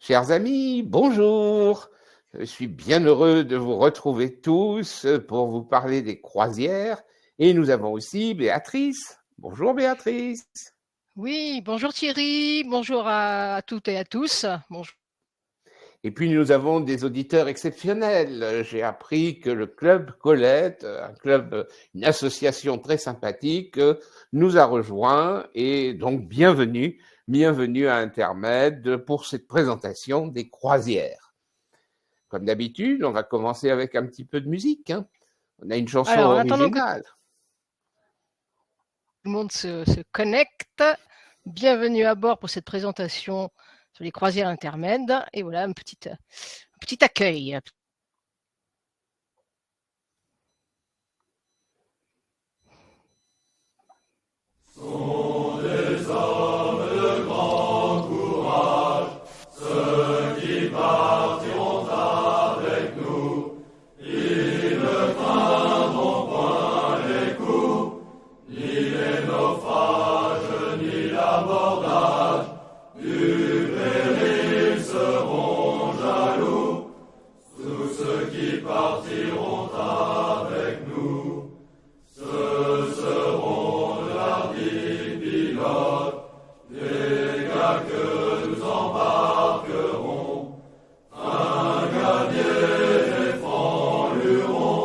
Chers amis, bonjour. Je suis bien heureux de vous retrouver tous pour vous parler des croisières. Et nous avons aussi Béatrice. Bonjour Béatrice. Oui, bonjour Thierry, bonjour à toutes et à tous. Bonjour. Et puis nous avons des auditeurs exceptionnels. J'ai appris que le club Colette, une association très sympathique, nous a rejoints et donc bienvenue à Intermed pour cette présentation des croisières. Comme d'habitude, on va commencer avec un petit peu de musique. On a une chanson Alors, en attendant que originale. tout le monde se connecte, bienvenue à bord pour cette présentation sur les croisières intermèdes. Et voilà un petit accueil. Sont des hommes de grand courage, ceux qui partiront avec nous. Ils ne craindront point les coups, ni les naufrages, ni l'abordage. Du péril seront jaloux, tous ceux qui partiront avec nous. Ce seront des gars que nous embarquerons, un gadier et Franc-Luron,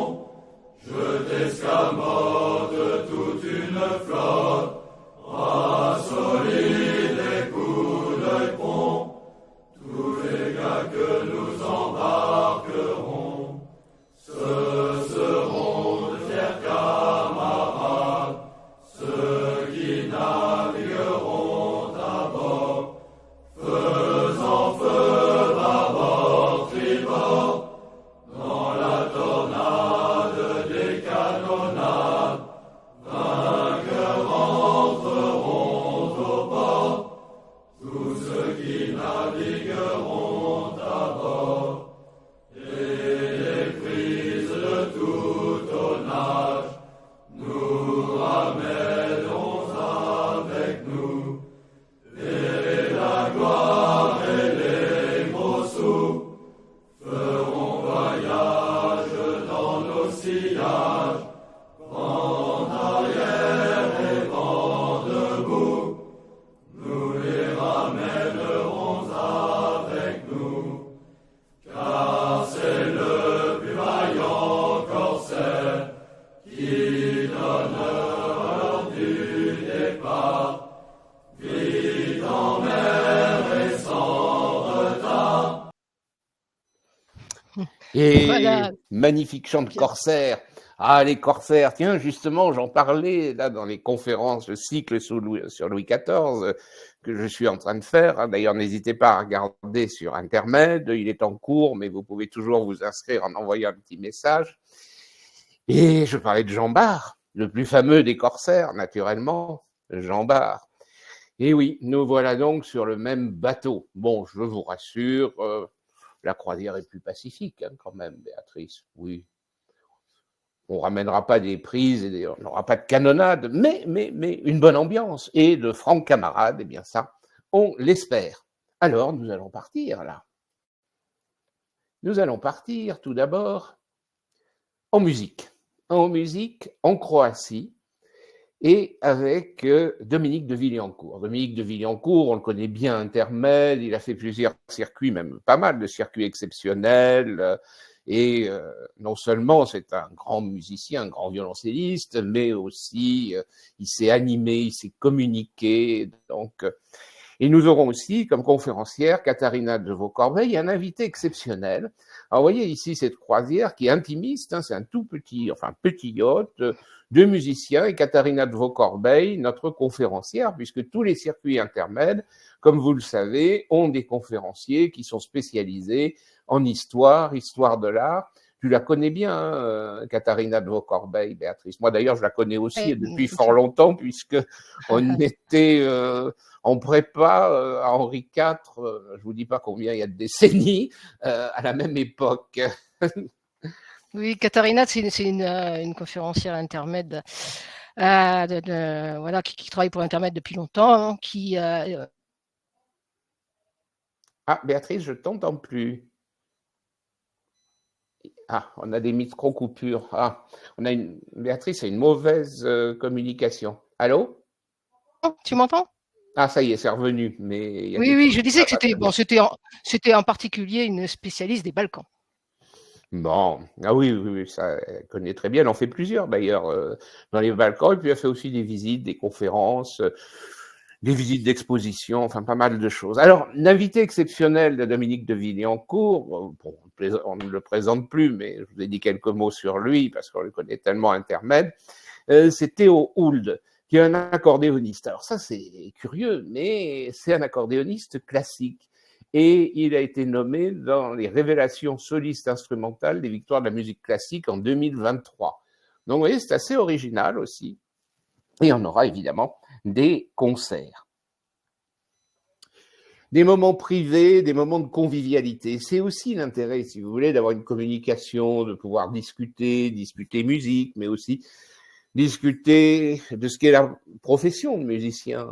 je t'escamote toute une flotte, bras solides et coups de pont, tous les gars que nous embarquerons, ce seront de fiers camarades, ceux qui navigueront à bord, faisant feu bâbord tribord, dans la tornade des canonnades, vainqueurs entreront au port, tous ceux qui navigueront à bord, et les prises de tout tonnage nous ramènerons avec nous, et la gloire et les gros sous feront voyage dans nos sillages, vent arrière et vent debout, nous les ramènerons avec nous, car c'est le plus vaillant corsaire qui donne l'heure du départ, vite en mer et sans retard. Et Voilà. magnifique chant de corsaire. Ah, les corsaires, tiens, justement, j'en parlais là dans les conférences, le cycle sur Louis XIV que je suis en train de faire. D'ailleurs, n'hésitez pas à regarder sur Intermed, il est en cours, mais vous pouvez toujours vous inscrire en envoyant un petit message. Et je parlais de Jean Bart, le plus fameux des corsaires, naturellement, Jean Bart. Et oui, nous voilà donc sur le même bateau. Bon, je vous rassure, la croisière est plus pacifique quand même, Béatrice. Oui, on ramènera pas des prises, on n'aura pas de canonnade, mais une bonne ambiance et de francs camarades, eh bien ça, on l'espère. Alors, nous allons partir là. Nous allons partir tout d'abord en musique en Croatie, et avec Dominique de Villancourt. Dominique de Villancourt, on le connaît bien, intermède, il a fait plusieurs circuits, même pas mal de circuits exceptionnels, et non seulement c'est un grand musicien, un grand violoncelliste, mais aussi il s'est animé, il s'est communiqué, donc... Et nous aurons aussi, comme conférencière, Katharina de Vaux-Corbeil, un invité exceptionnel. Alors, vous voyez ici cette croisière qui est intimiste, c'est un tout petit, enfin petit yacht, deux musiciens et Katharina de Vaux-Corbeil, notre conférencière, puisque tous les circuits intermèdes, comme vous le savez, ont des conférenciers qui sont spécialisés en histoire de l'art. Tu la connais bien, Katharina de Vaux-Corbeil, Béatrice. Moi, d'ailleurs, je la connais aussi depuis fort longtemps, puisque on était en prépa à Henri IV, je vous dis pas combien il y a de décennies, à la même époque. Oui, Katharina, c'est une conférencière intermède voilà, qui travaille pour Intermède depuis longtemps, hein, qui Ah, Béatrice, je t'entends plus. Ah, on a des micro-coupures. Ah, Béatrice a une mauvaise communication. Allô? Tu m'entends? Ah, ça y est, c'est revenu, mais il y a Oui, quelque oui, chose je qui disais va que pas très bien. c'était en particulier une spécialiste des Balkans. Bon, ah oui, oui, oui, ça, elle connaît très bien. Elle en fait plusieurs d'ailleurs dans les Balkans. Et puis elle fait aussi des visites, des conférences, des visites d'exposition, enfin pas mal de choses. Alors, l'invité exceptionnel de Dominique de Villancourt, bon, on ne le présente plus, mais je vous ai dit quelques mots sur lui parce qu'on le connaît tellement intermède, c'est Théo Hould, qui est un accordéoniste. Alors ça, c'est curieux, mais c'est un accordéoniste classique. Et il a été nommé dans les révélations solistes instrumentales des victoires de la musique classique en 2023. Donc, vous voyez, c'est assez original aussi. Et on aura évidemment des concerts. Des moments privés, des moments de convivialité. C'est aussi l'intérêt, si vous voulez, d'avoir une communication, de pouvoir discuter musique, mais aussi discuter de ce qu'est la profession de musicien.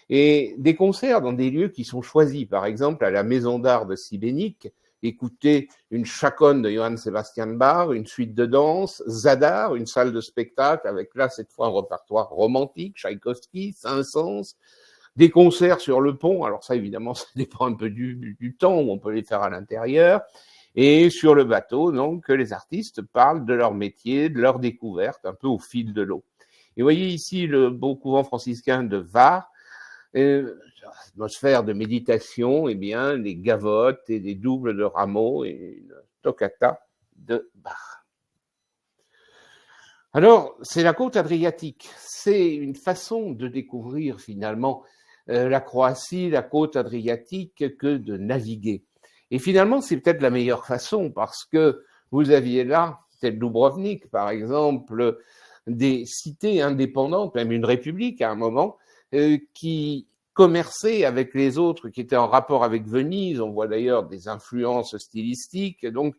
Et des concerts dans des lieux qui sont choisis, par exemple à la Maison d'art de Sibénik, écouter une chaconne de Johann Sebastian Bach, une suite de danse, Zadar, une salle de spectacle avec là cette fois un répertoire romantique, Tchaïkovski, Saint-Saëns, des concerts sur le pont, alors ça évidemment ça dépend un peu du temps où on peut les faire à l'intérieur, et sur le bateau, donc que les artistes parlent de leur métier, de leur découverte, un peu au fil de l'eau. Et vous voyez ici le beau couvent franciscain de Var, atmosphère de méditation, eh bien, les gavottes et des doubles de Rameau et une toccata de Bach. Alors, c'est la côte adriatique. C'est une façon de découvrir finalement la Croatie, la côte adriatique, que de naviguer. Et finalement, c'est peut-être la meilleure façon parce que vous aviez là, tel Dubrovnik par exemple, des cités indépendantes, même une république à un moment, qui commerçaient avec les autres, qui étaient en rapport avec Venise. On voit d'ailleurs des influences stylistiques. Donc,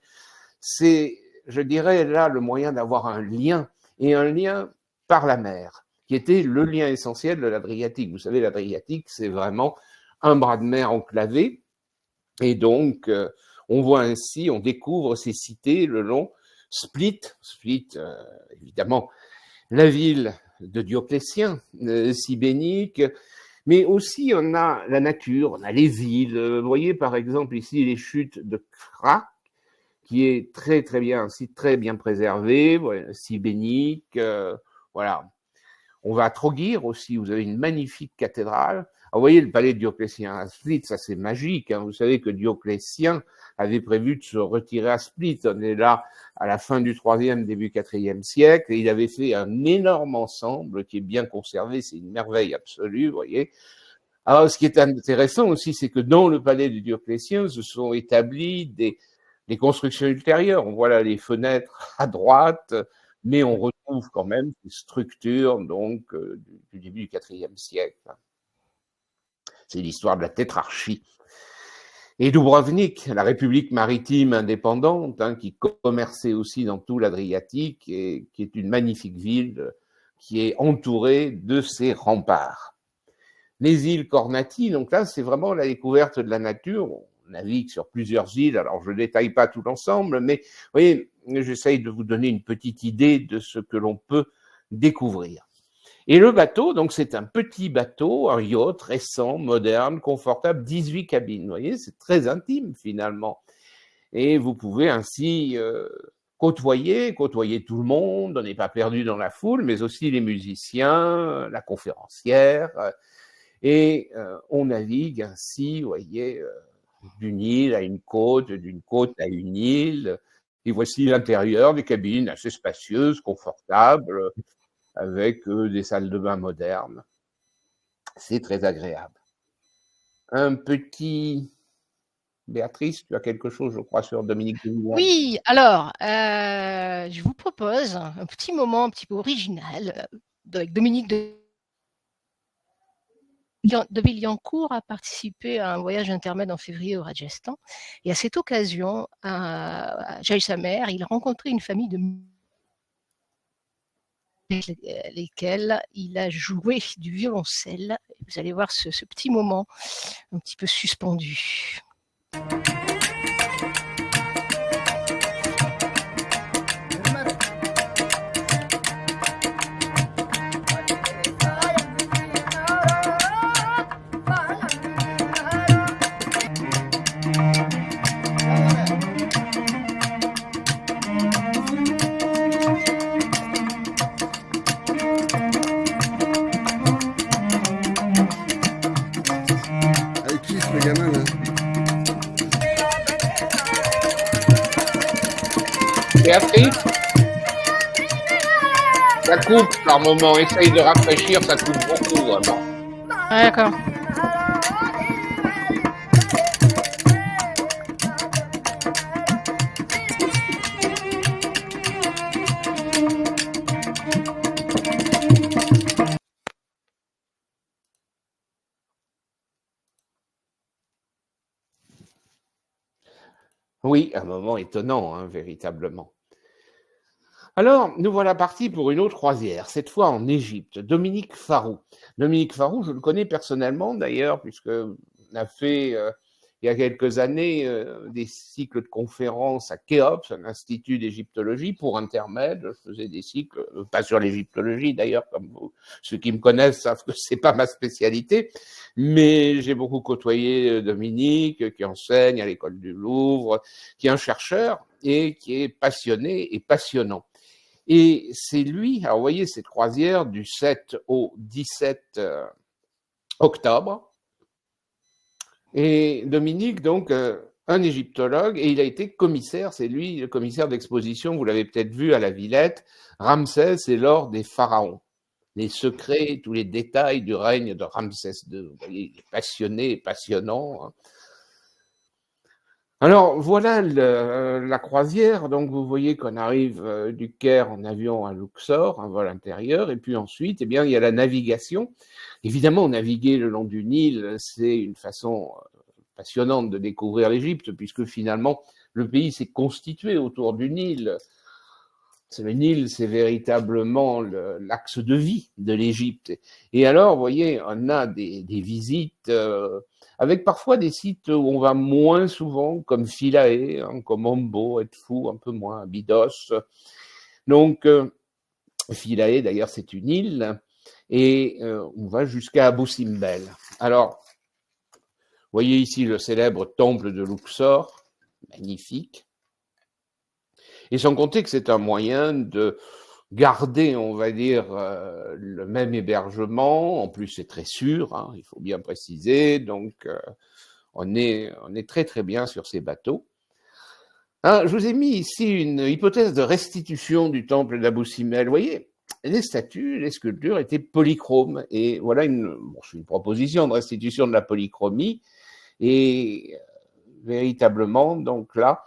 c'est, je dirais, là le moyen d'avoir un lien, et un lien par la mer, qui était le lien essentiel de l'Adriatique. Vous savez, l'Adriatique, c'est vraiment un bras de mer enclavé, et donc on voit ainsi, on découvre ces cités le long Split, évidemment, la ville de Dioclétien, Sibénik, mais aussi on a la nature, on a les villes. Vous voyez par exemple ici les chutes de Krak, qui est très très bien, un site très bien préservé, voilà, Sibénik, voilà. On va à Trogir aussi, vous avez une magnifique cathédrale. Alors, vous voyez le palais de Dioclétien à Split, ça c'est magique. Hein. Vous savez que Dioclétien avait prévu de se retirer à Split. On est là à la fin du 3e, début 4e siècle. Et il avait fait un énorme ensemble qui est bien conservé. C'est une merveille absolue, vous voyez. Alors, ce qui est intéressant aussi, c'est que dans le palais de Dioclétien se sont établis des constructions ultérieures. On voit là les fenêtres à droite, mais on retrouve quand même ces structures donc du début du 4e siècle. C'est l'histoire de la tétrarchie. Et Dubrovnik, la république maritime indépendante, hein, qui commerçait aussi dans tout l'Adriatique et qui est une magnifique ville qui est entourée de ses remparts. Les îles Kornati, donc là, c'est vraiment la découverte de la nature. On navigue sur plusieurs îles, alors je ne détaille pas tout l'ensemble, mais vous voyez, j'essaye de vous donner une petite idée de ce que l'on peut découvrir. Et le bateau, donc c'est un petit bateau, un yacht récent, moderne, confortable, 18 cabines. Vous voyez, c'est très intime finalement. Et vous pouvez ainsi côtoyer tout le monde, on n'est pas perdu dans la foule, mais aussi les musiciens, la conférencière, et on navigue ainsi, vous voyez, d'une île à une côte, d'une côte à une île. Et voici l'intérieur des cabines assez spacieuses, confortables, avec des salles de bain modernes. C'est très agréable. Un petit... Béatrice, tu as quelque chose, je crois, sur Dominique de Villancourt. Oui, alors, je vous propose un petit moment un petit peu original avec Dominique de Villancourt a participé à un voyage intermède en février au Rajasthan. Et à cette occasion, à Jaisalmer, il a rencontré une famille de lesquels il a joué du violoncelle. Vous allez voir ce petit moment un petit peu suspendu. Avec qui ce gamin là? Béatrice, ça coupe par moment. Essaye de rafraîchir, ça coupe beaucoup, vraiment. Ah, d'accord. Oui, un moment étonnant, hein, véritablement. Alors, nous voilà partis pour une autre croisière, cette fois en Égypte. Dominique Farou. Dominique Farou, je le connais personnellement d'ailleurs, puisqu'on a fait il y a quelques années des cycles de conférences à Khéops, un institut d'égyptologie pour intermède. Je faisais des cycles, pas sur l'égyptologie d'ailleurs, comme vous, ceux qui me connaissent savent que c'est pas ma spécialité, mais j'ai beaucoup côtoyé Dominique, qui enseigne à l'école du Louvre, qui est un chercheur et qui est passionné et passionnant. Et c'est lui, alors vous voyez cette croisière du 7 au 17 octobre. Et Dominique, donc, un égyptologue, et il a été commissaire, c'est lui le commissaire d'exposition, vous l'avez peut-être vu à la Villette, Ramsès et l'or des pharaons. Les secrets, tous les détails du règne de Ramsès II. Vous voyez, il est passionné et passionnant. Alors voilà la croisière, donc vous voyez qu'on arrive du Caire en avion à Luxor, un vol intérieur, et puis ensuite, eh bien, il y a la navigation. Évidemment, naviguer le long du Nil, c'est une façon passionnante de découvrir l'Égypte, puisque finalement, le pays s'est constitué autour du Nil. Le Nil, c'est véritablement l'axe de vie de l'Égypte. Et alors, vous voyez, on a des visites avec parfois des sites où on va moins souvent, comme Philae, hein, comme Ombo, Edfou, un peu moins, Abydos. Donc, Philae, d'ailleurs, c'est une île, et on va jusqu'à Abou Simbel. Alors, vous voyez ici le célèbre temple de Luxor, magnifique. Et sans compter que c'est un moyen de garder, on va dire, le même hébergement. En plus, c'est très sûr, hein, il faut bien préciser. Donc, on est très très bien sur ces bateaux. Hein, je vous ai mis ici une hypothèse de restitution du temple d'Abou Simbel. Vous voyez, les statues, les sculptures étaient polychromes. Et voilà une proposition de restitution de la polychromie. Et véritablement, donc là,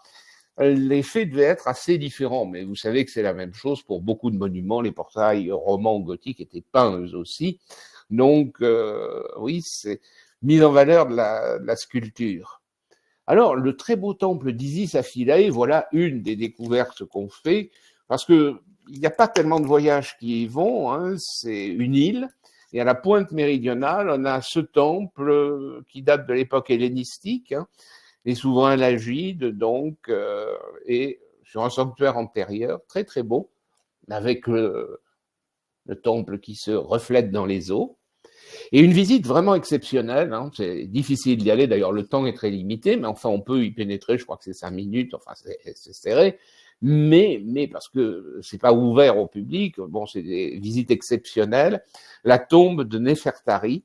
l'effet devait être assez différent, mais vous savez que c'est la même chose pour beaucoup de monuments. Les portails romans ou gothiques étaient peints eux aussi. Donc, oui, c'est mise en valeur de la sculpture. Alors, le très beau temple d'Isis à Philae, voilà une des découvertes qu'on fait, parce que il n'y a pas tellement de voyages qui y vont, hein, c'est une île, et à la pointe méridionale, on a ce temple qui date de l'époque hellénistique, hein, les souverains lagides, donc, et sur un sanctuaire antérieur, très très beau, avec le temple qui se reflète dans les eaux. Et une visite vraiment exceptionnelle, hein, c'est difficile d'y aller, d'ailleurs le temps est très limité, mais enfin on peut y pénétrer, je crois que c'est 5 minutes, enfin c'est serré, mais parce que c'est pas ouvert au public, bon c'est des visites exceptionnelles, la tombe de Néfertari,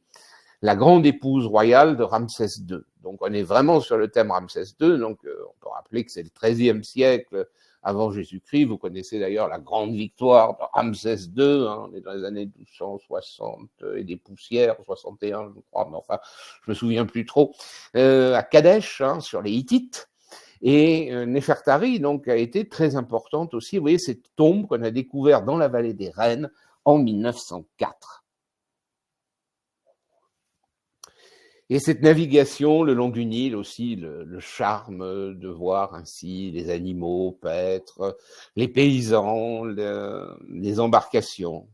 la grande épouse royale de Ramsès II. Donc on est vraiment sur le thème Ramsès II, donc on peut rappeler que c'est le XIIIe siècle avant Jésus-Christ. Vous connaissez d'ailleurs la grande victoire de Ramsès II, hein, on est dans les années 1260 et des poussières, 61 je crois, mais enfin je me souviens plus trop, à Kadesh, hein, sur les Hittites. Et Néfertari donc a été très importante aussi. Vous voyez cette tombe qu'on a découverte dans la vallée des Reines en 1904. Et cette navigation le long du Nil aussi, le charme de voir ainsi les animaux paître, les paysans, les embarcations.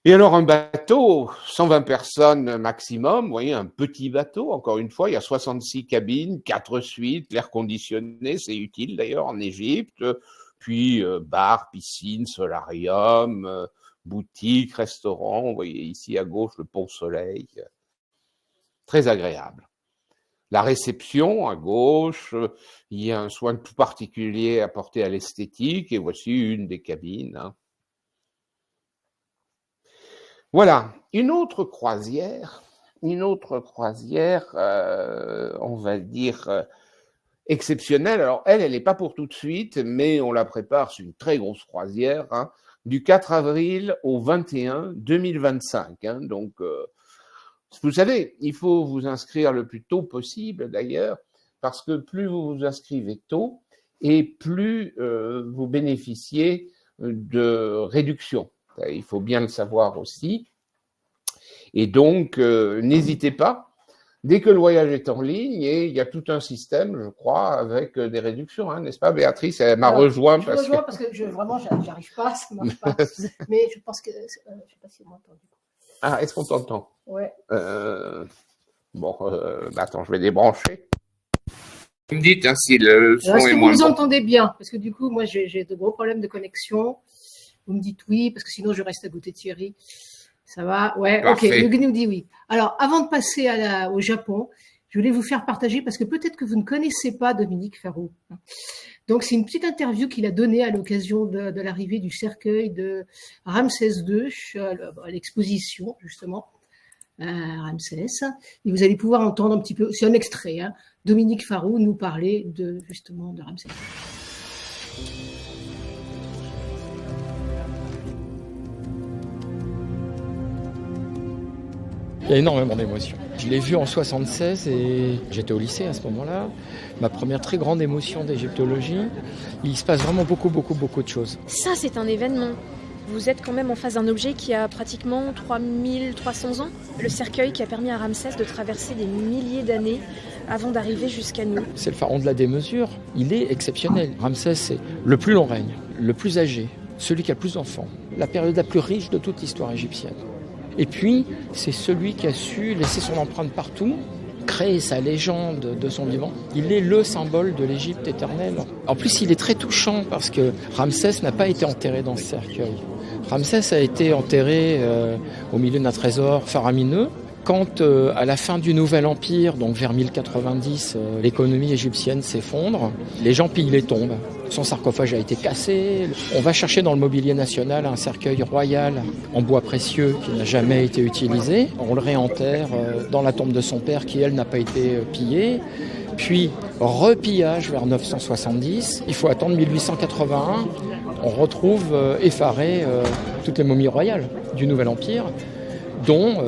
Et alors un bateau, 120 personnes maximum, vous voyez, un petit bateau, encore une fois, il y a 66 cabines, 4 suites, l'air conditionné, c'est utile d'ailleurs en Égypte, puis bar, piscine, solarium, boutique, restaurant, vous voyez ici à gauche le Pont Soleil, très agréable. La réception à gauche, il y a un soin tout particulier apporté à l'esthétique, et voici une des cabines. Voilà, une autre croisière, on va dire exceptionnelle. Alors elle n'est pas pour tout de suite, mais on la prépare, c'est une très grosse croisière, hein, du 4 avril au 21 2025. Hein, donc, vous savez, il faut vous inscrire le plus tôt possible d'ailleurs, parce que plus vous vous inscrivez tôt, et plus vous bénéficiez de réduction. Il faut bien le savoir aussi. Et donc, n'hésitez pas. Dès que le voyage est en ligne, et il y a tout un système, je crois, avec des réductions, hein, n'est-ce pas, Béatrice? Elle m'a rejoint. Je rejoins parce que vraiment, j'arrive pas, ça marche pas. Mais je pense que, je sais pas si on m'entend du coup. Ah, est-ce qu'on t'entend? Ouais. Bon, attends, je vais débrancher. Vous me dites hein, si le son est-ce est que moins vous bon. entendez bien? Parce que du coup, moi, j'ai de gros problèmes de connexion. Vous me dites oui, parce que sinon, je reste à côté de Thierry. Ça va? Ouais, Parfait. Ok, Hugues nous dit oui. Alors, avant de passer au Japon, je voulais vous faire partager, parce que peut-être que vous ne connaissez pas Dominique Farroux. Donc, c'est une petite interview qu'il a donnée à l'occasion de l'arrivée du cercueil de Ramsès II à l'exposition, justement, Ramsès. Et vous allez pouvoir entendre un petit peu, c'est un extrait, hein, Dominique Farroux nous parler justement de Ramsès. Il y a énormément d'émotions. Je l'ai vu en 76 et j'étais au lycée à ce moment-là. Ma première très grande émotion d'égyptologie. Il se passe vraiment beaucoup de choses. Ça, c'est un événement. Vous êtes quand même en face d'un objet qui a pratiquement 3300 ans. Le cercueil qui a permis à Ramsès de traverser des milliers d'années avant d'arriver jusqu'à nous. C'est le pharaon de la démesure. Il est exceptionnel. Ramsès, c'est le plus long règne, le plus âgé, celui qui a le plus d'enfants, la période la plus riche de toute l'histoire égyptienne. Et puis, c'est celui qui a su laisser son empreinte partout, créer sa légende de son vivant. Il est le symbole de l'Égypte éternelle. En plus, il est très touchant parce que Ramsès n'a pas été enterré dans ce cercueil. Ramsès a été enterré au milieu d'un trésor faramineux. Quand, à la fin du Nouvel Empire, donc vers 1090, l'économie égyptienne s'effondre, les gens pillent les tombes. Son sarcophage a été cassé. On va chercher dans le mobilier national un cercueil royal en bois précieux qui n'a jamais été utilisé. On le réenterre dans la tombe de son père qui, elle, n'a pas été pillée. Puis, repillage vers 970. Il faut attendre 1881. On retrouve effaré toutes les momies royales du Nouvel Empire, dont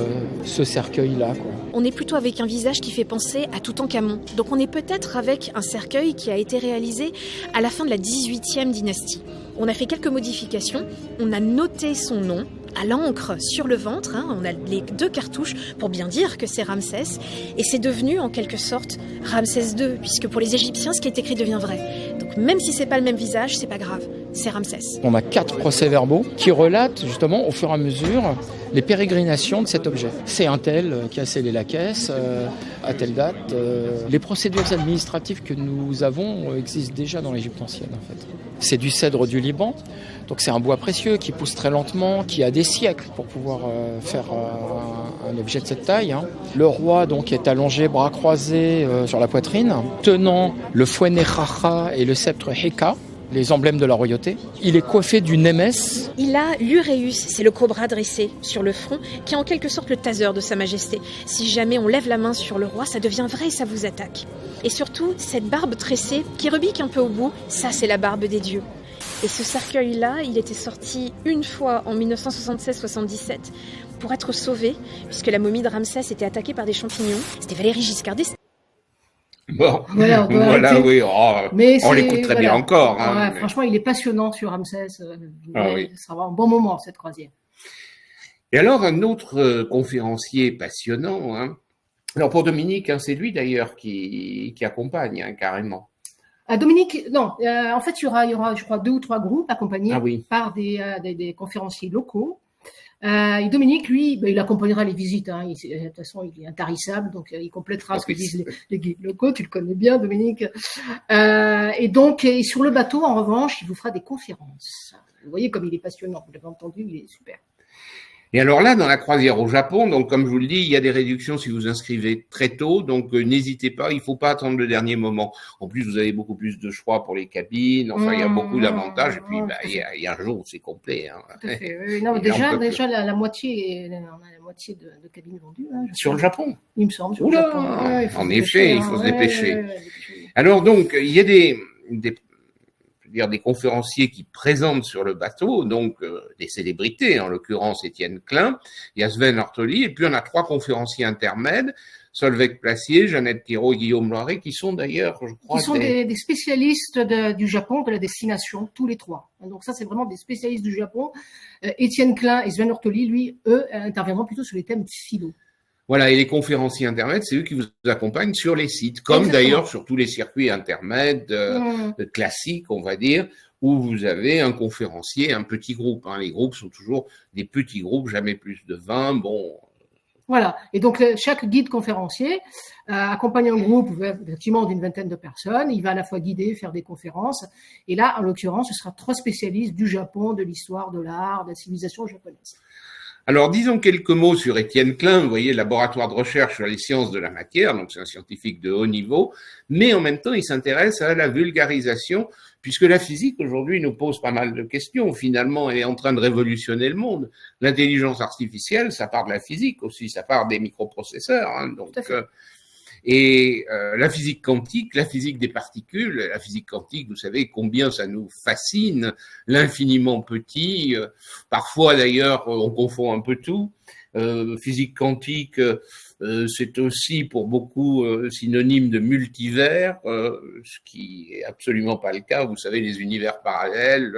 ce cercueil-là, quoi. On est plutôt avec un visage qui fait penser à Toutankhamon. Donc on est peut-être avec un cercueil qui a été réalisé à la fin de la 18e dynastie. On a fait quelques modifications, on a noté son nom à l'encre sur le ventre, hein, on a les 2 cartouches pour bien dire que c'est Ramsès, et c'est devenu en quelque sorte Ramsès II, puisque pour les Égyptiens, ce qui est écrit devient vrai. Donc même si c'est pas le même visage, c'est pas grave, c'est Ramsès. On a 4 procès-verbaux qui relatent justement au fur et à mesure les pérégrinations de cet objet. C'est un tel qui a scellé la caisse à telle date. Les procédures administratives que nous avons existent déjà dans l'Égypte ancienne en fait. C'est du cèdre du Liban, donc c'est un bois précieux qui pousse très lentement, qui a des siècles pour pouvoir faire un objet de cette taille. Hein. Le roi donc est allongé, bras croisés sur la poitrine, tenant le fouet Nechacha et le sceptre Heka, les emblèmes de la royauté. Il est coiffé du Némès. Il a l'uréus, c'est le cobra dressé sur le front, qui est en quelque sorte le taser de Sa Majesté. Si jamais on lève la main sur le roi, ça devient vrai et ça vous attaque. Et surtout, cette barbe tressée, qui rebique un peu au bout, ça c'est la barbe des dieux. Et ce cercueil-là, il était sorti une fois en 1976-77 pour être sauvé, puisque la momie de Ramsès était attaquée par des champignons. C'était Valéry Giscard d'Estaing. Bon, Voilà, oui, mais on l'écoute très bien encore. Hein, ouais, franchement, il est passionnant sur Ramsès. Oui. Ça sera un bon moment, cette croisière. Et alors, un autre conférencier passionnant, hein. Alors pour Dominique, hein, c'est lui d'ailleurs qui accompagne hein, carrément. Dominique, non, en fait, il y aura, je crois, 2 ou 3 groupes accompagnés Ah oui. par des conférenciers locaux. Et Dominique, lui, il accompagnera les visites. Hein. De toute façon, il est intarissable, donc il complétera ce que disent les guides locaux. Tu le connais bien, Dominique. Et donc, sur le bateau, en revanche, il vous fera des conférences. Vous voyez comme il est passionnant. Vous l'avez entendu, il est super. Et alors là, dans la croisière au Japon, donc comme je vous le dis, il y a des réductions si vous inscrivez très tôt, donc n'hésitez pas, il ne faut pas attendre le dernier moment. En plus, vous avez beaucoup plus de choix pour les cabines, enfin, il y a beaucoup d'avantages, et puis il y a un jour où c'est complet. Hein. Tout à fait. Oui. Non, déjà la moitié, on a la moitié de cabines vendues. Hein, sur le Japon, il me semble. Sur Oula, le Japon. Ouais, en effet, il faut se dépêcher. Alors donc, il y a des conférenciers qui présentent sur le bateau, donc des célébrités, en l'occurrence Étienne Klein, il y a Sven Ortoli, et puis on a 3 conférenciers intermèdes, Solveig Placier, Jeannette Thiraud et Guillaume Loiret, qui sont d'ailleurs, je crois, qui sont des spécialistes du Japon, de la destination, tous les 3. Donc ça, c'est vraiment des spécialistes du Japon. Étienne Klein et Sven Ortoli, lui, eux, interviendront plutôt sur les thèmes philo. Voilà, et les conférenciers intermèdes, c'est eux qui vous accompagnent sur les sites, comme d'ailleurs sur tous les circuits intermèdes classiques, on va dire, où vous avez un conférencier, un petit groupe. Hein. Les groupes sont toujours des petits groupes, jamais plus de 20. Bon. Voilà, et donc chaque guide conférencier accompagne un groupe effectivement d'une vingtaine de personnes. Il va à la fois guider, faire des conférences. Et là, en l'occurrence, ce sera 3 spécialistes du Japon, de l'histoire, de l'art, de la civilisation japonaise. Alors, disons quelques mots sur Étienne Klein, vous voyez, laboratoire de recherche sur les sciences de la matière, donc c'est un scientifique de haut niveau, mais en même temps, il s'intéresse à la vulgarisation, puisque la physique, aujourd'hui, nous pose pas mal de questions. Finalement, elle est en train de révolutionner le monde. L'intelligence artificielle, ça part de la physique aussi, ça part des microprocesseurs, hein, donc... la physique quantique, la physique des particules, la physique quantique, vous savez combien ça nous fascine, l'infiniment petit, parfois d'ailleurs on confond un peu tout, physique quantique c'est aussi pour beaucoup synonyme de multivers, ce qui est absolument pas le cas, vous savez les univers parallèles,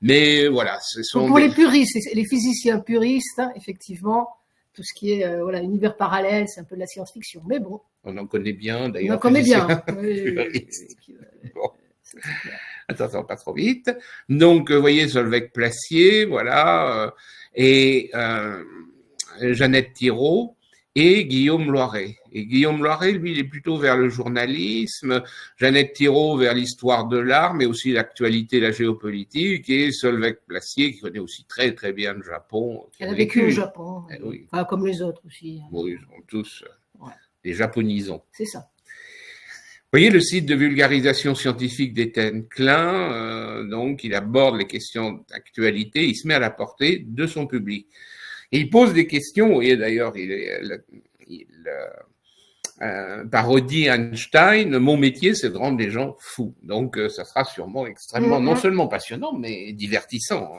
mais voilà, ce sont pour les puristes, les physiciens puristes, hein, effectivement, tout ce qui est univers parallèle, c'est un peu de la science-fiction, mais bon. On en connaît bien, d'ailleurs. On en connaît bien. Bon. Attention, pas trop vite. Donc, vous voyez, Solveig Placier, voilà, et Jeannette Thiraud et Guillaume Loiret. Et Guillaume Loiret, lui, il est plutôt vers le journalisme, Jeannette Thiraud vers l'histoire de l'art, mais aussi l'actualité, la géopolitique, et Solveig Placier, qui connaît aussi très, très bien le Japon. Elle a vécu au Japon, oui. Enfin, comme les autres aussi. Oui, ils sont tous... des japonisons. C'est ça. Vous voyez le site de vulgarisation scientifique d'Étienne Klein, donc il aborde les questions d'actualité, il se met à la portée de son public. Et il pose des questions, vous voyez d'ailleurs, il parodie Einstein, mon métier c'est de rendre les gens fous. Donc ça sera sûrement extrêmement, non seulement passionnant, mais divertissant.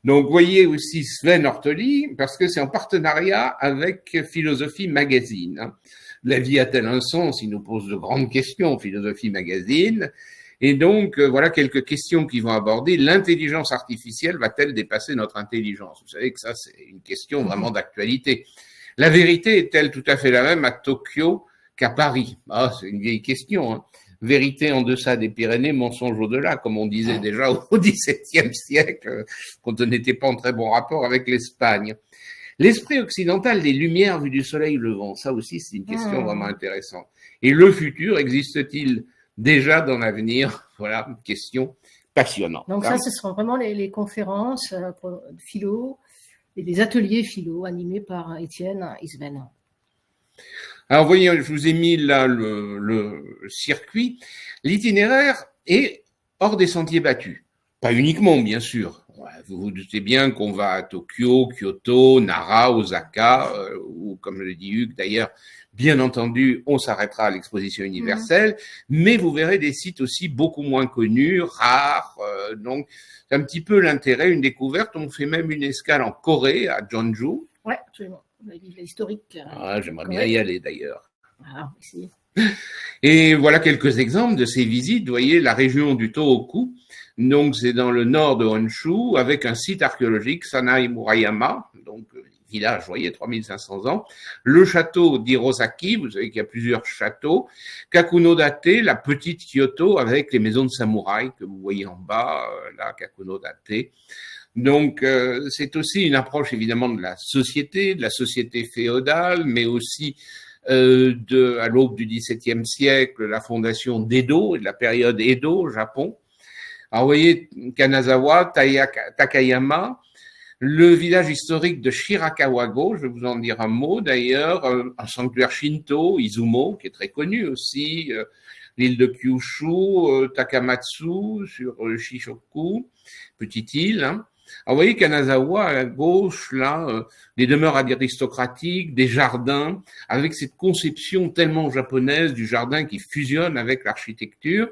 Donc, vous voyez aussi Sven Ortoli, parce que c'est en partenariat avec Philosophie Magazine. La vie a-t-elle un sens? Il nous pose de grandes questions, Philosophie Magazine. Et donc, voilà quelques questions qui vont aborder. L'intelligence artificielle va-t-elle dépasser notre intelligence? Vous savez que ça, c'est une question vraiment d'actualité. La vérité est-elle tout à fait la même à Tokyo qu'à Paris? Ah, c'est une vieille question, hein. Vérité en deçà des Pyrénées, mensonge au-delà, comme on disait déjà au XVIIe siècle, quand on n'était pas en très bon rapport avec l'Espagne. L'esprit occidental des Lumières vues du soleil levant, ça aussi c'est une question vraiment intéressante. Et le futur existe-t-il déjà dans l'avenir? Voilà, une question passionnante. Donc ça, ce seront vraiment les conférences philo, et les ateliers philo animés par Étienne et Sven. Alors, vous voyez, je vous ai mis là le circuit. L'itinéraire est hors des sentiers battus. Pas uniquement, bien sûr. Vous vous doutez bien qu'on va à Tokyo, Kyoto, Nara, Osaka, ou comme le dit Hugues d'ailleurs, bien entendu, on s'arrêtera à l'exposition universelle, mais vous verrez des sites aussi beaucoup moins connus, rares. Donc, c'est un petit peu l'intérêt, une découverte. On fait même une escale en Corée, à Jeonju. Oui, absolument. La ville historique. J'aimerais bien y aller d'ailleurs. Ah, ici. Et voilà quelques exemples de ces visites. Vous voyez, la région du Tohoku, donc c'est dans le nord de Honshu, avec un site archéologique, Sanai Murayama, donc village, vous voyez, 3500 ans. Le château d'Hirosaki, vous savez qu'il y a plusieurs châteaux. Kakunodate, la petite Kyoto, avec les maisons de samouraïs que vous voyez en bas, là, Kakunodate. Donc, c'est aussi une approche évidemment de la société féodale, mais aussi à l'aube du XVIIe siècle, la fondation d'Edo et de la période Edo au Japon. Alors, vous voyez, Kanazawa, Takayama, le village historique de Shirakawa-go, je vais vous en dire un mot d'ailleurs, un sanctuaire Shinto, Izumo, qui est très connu aussi, l'île de Kyushu, Takamatsu, sur Shishoku, petite île. Hein. Alors, vous voyez Kanazawa à gauche, là, des demeures aristocratiques, des jardins, avec cette conception tellement japonaise du jardin qui fusionne avec l'architecture.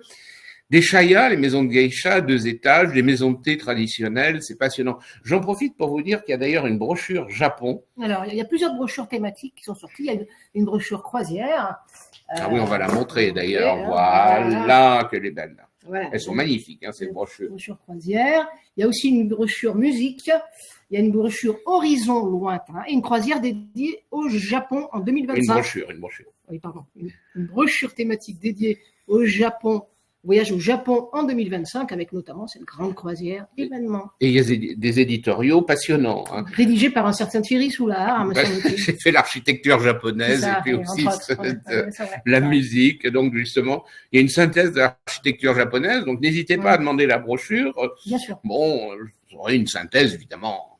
Des chayas, les maisons de geisha, 2 étages, des maisons de thé traditionnelles, c'est passionnant. J'en profite pour vous dire qu'il y a d'ailleurs une brochure Japon. Alors, il y a plusieurs brochures thématiques qui sont sorties. Il y a une brochure croisière. Ah oui, on va la montrer d'ailleurs. Voilà, qu'elle est belle. Là. Voilà. Elles sont magnifiques, hein, ces brochures. Brochure croisière. Il y a aussi une brochure musique. Il y a une brochure Horizon lointain et une croisière dédiée au Japon en 2025. Une brochure. Oui, pardon. Une brochure thématique dédiée au Japon. Voyage au Japon en 2025 avec notamment cette grande croisière événement. Et il y a des éditoriaux passionnants. Hein. Rédigés par un certain Thierry Soulard. J'ai fait l'architecture japonaise et puis aussi la musique. Donc justement, il y a une synthèse de l'architecture japonaise. Donc n'hésitez pas à demander la brochure. Bien sûr. Bon, j'aurai une synthèse évidemment.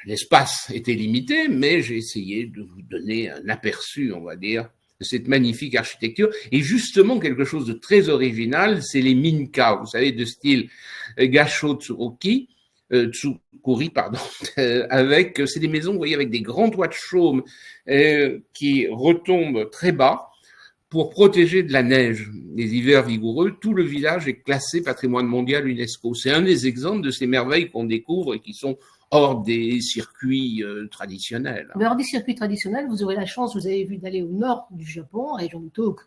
L'espace était limité, mais j'ai essayé de vous donner un aperçu, on va dire, de cette magnifique architecture. Et justement, quelque chose de très original, c'est les minka, vous savez, de style Gasho Tsukuri, avec, c'est des maisons, vous voyez, avec des grands toits de chaume qui retombent très bas pour protéger de la neige, les hivers vigoureux. Tout le village est classé patrimoine mondial UNESCO. C'est un des exemples de ces merveilles qu'on découvre et qui sont hors des circuits traditionnels. Mais hors des circuits traditionnels, vous aurez la chance, vous avez vu, d'aller au nord du Japon, région de Tohoku.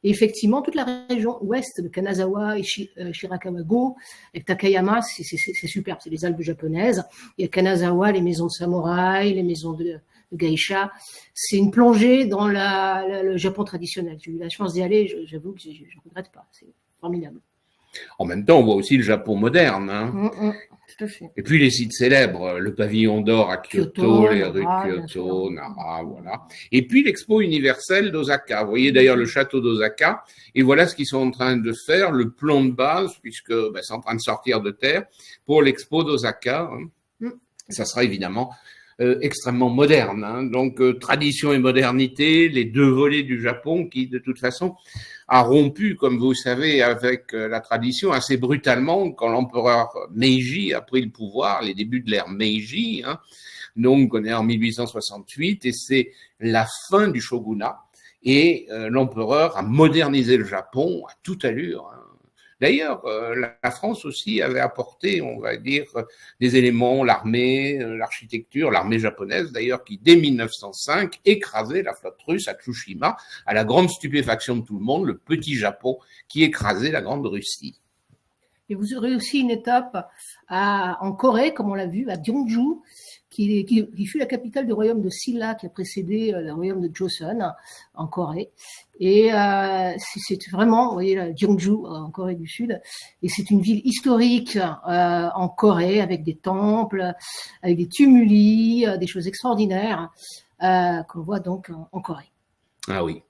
Et effectivement, toute la région ouest de Kanazawa et Shirakawa-go, avec Takayama, c'est superbe, c'est les Alpes japonaises. Il y a Kanazawa, les maisons de samouraï, les maisons de geisha. C'est une plongée dans le Japon traditionnel. J'ai eu la chance d'y aller, j'avoue que je ne regrette pas, c'est formidable. En même temps, on voit aussi le Japon moderne. Hein. Tout à fait. Et puis les sites célèbres, le pavillon d'or à Kyoto, les rues de Kyoto, Nara, voilà. Et puis l'expo universelle d'Osaka. Vous voyez d'ailleurs le château d'Osaka. Et voilà ce qu'ils sont en train de faire, le plan de base, puisque c'est en train de sortir de terre, pour l'expo d'Osaka. Hein. Ça sera évidemment extrêmement moderne. Hein. Donc tradition et modernité, les deux volets du Japon qui, de toute façon, a rompu, comme vous savez, avec la tradition assez brutalement quand l'empereur Meiji a pris le pouvoir, les débuts de l'ère Meiji. Hein. Donc on est en 1868 et c'est la fin du shogunat. Et l'empereur a modernisé le Japon à toute allure. Hein. D'ailleurs, la France aussi avait apporté, on va dire, des éléments, l'armée, l'architecture, l'armée japonaise d'ailleurs, qui dès 1905 écrasait la flotte russe à Tsushima, à la grande stupéfaction de tout le monde, le petit Japon qui écrasait la grande Russie. Et vous aurez aussi une étape en Corée, comme on l'a vu, à Gyeongju, qui fut la capitale du royaume de Silla, qui a précédé le royaume de Joseon en Corée. Et c'est vraiment, vous voyez, là, Gyeongju en Corée du Sud, et c'est une ville historique en Corée, avec des temples, avec des tumuli, des choses extraordinaires qu'on voit donc en Corée. Ah oui.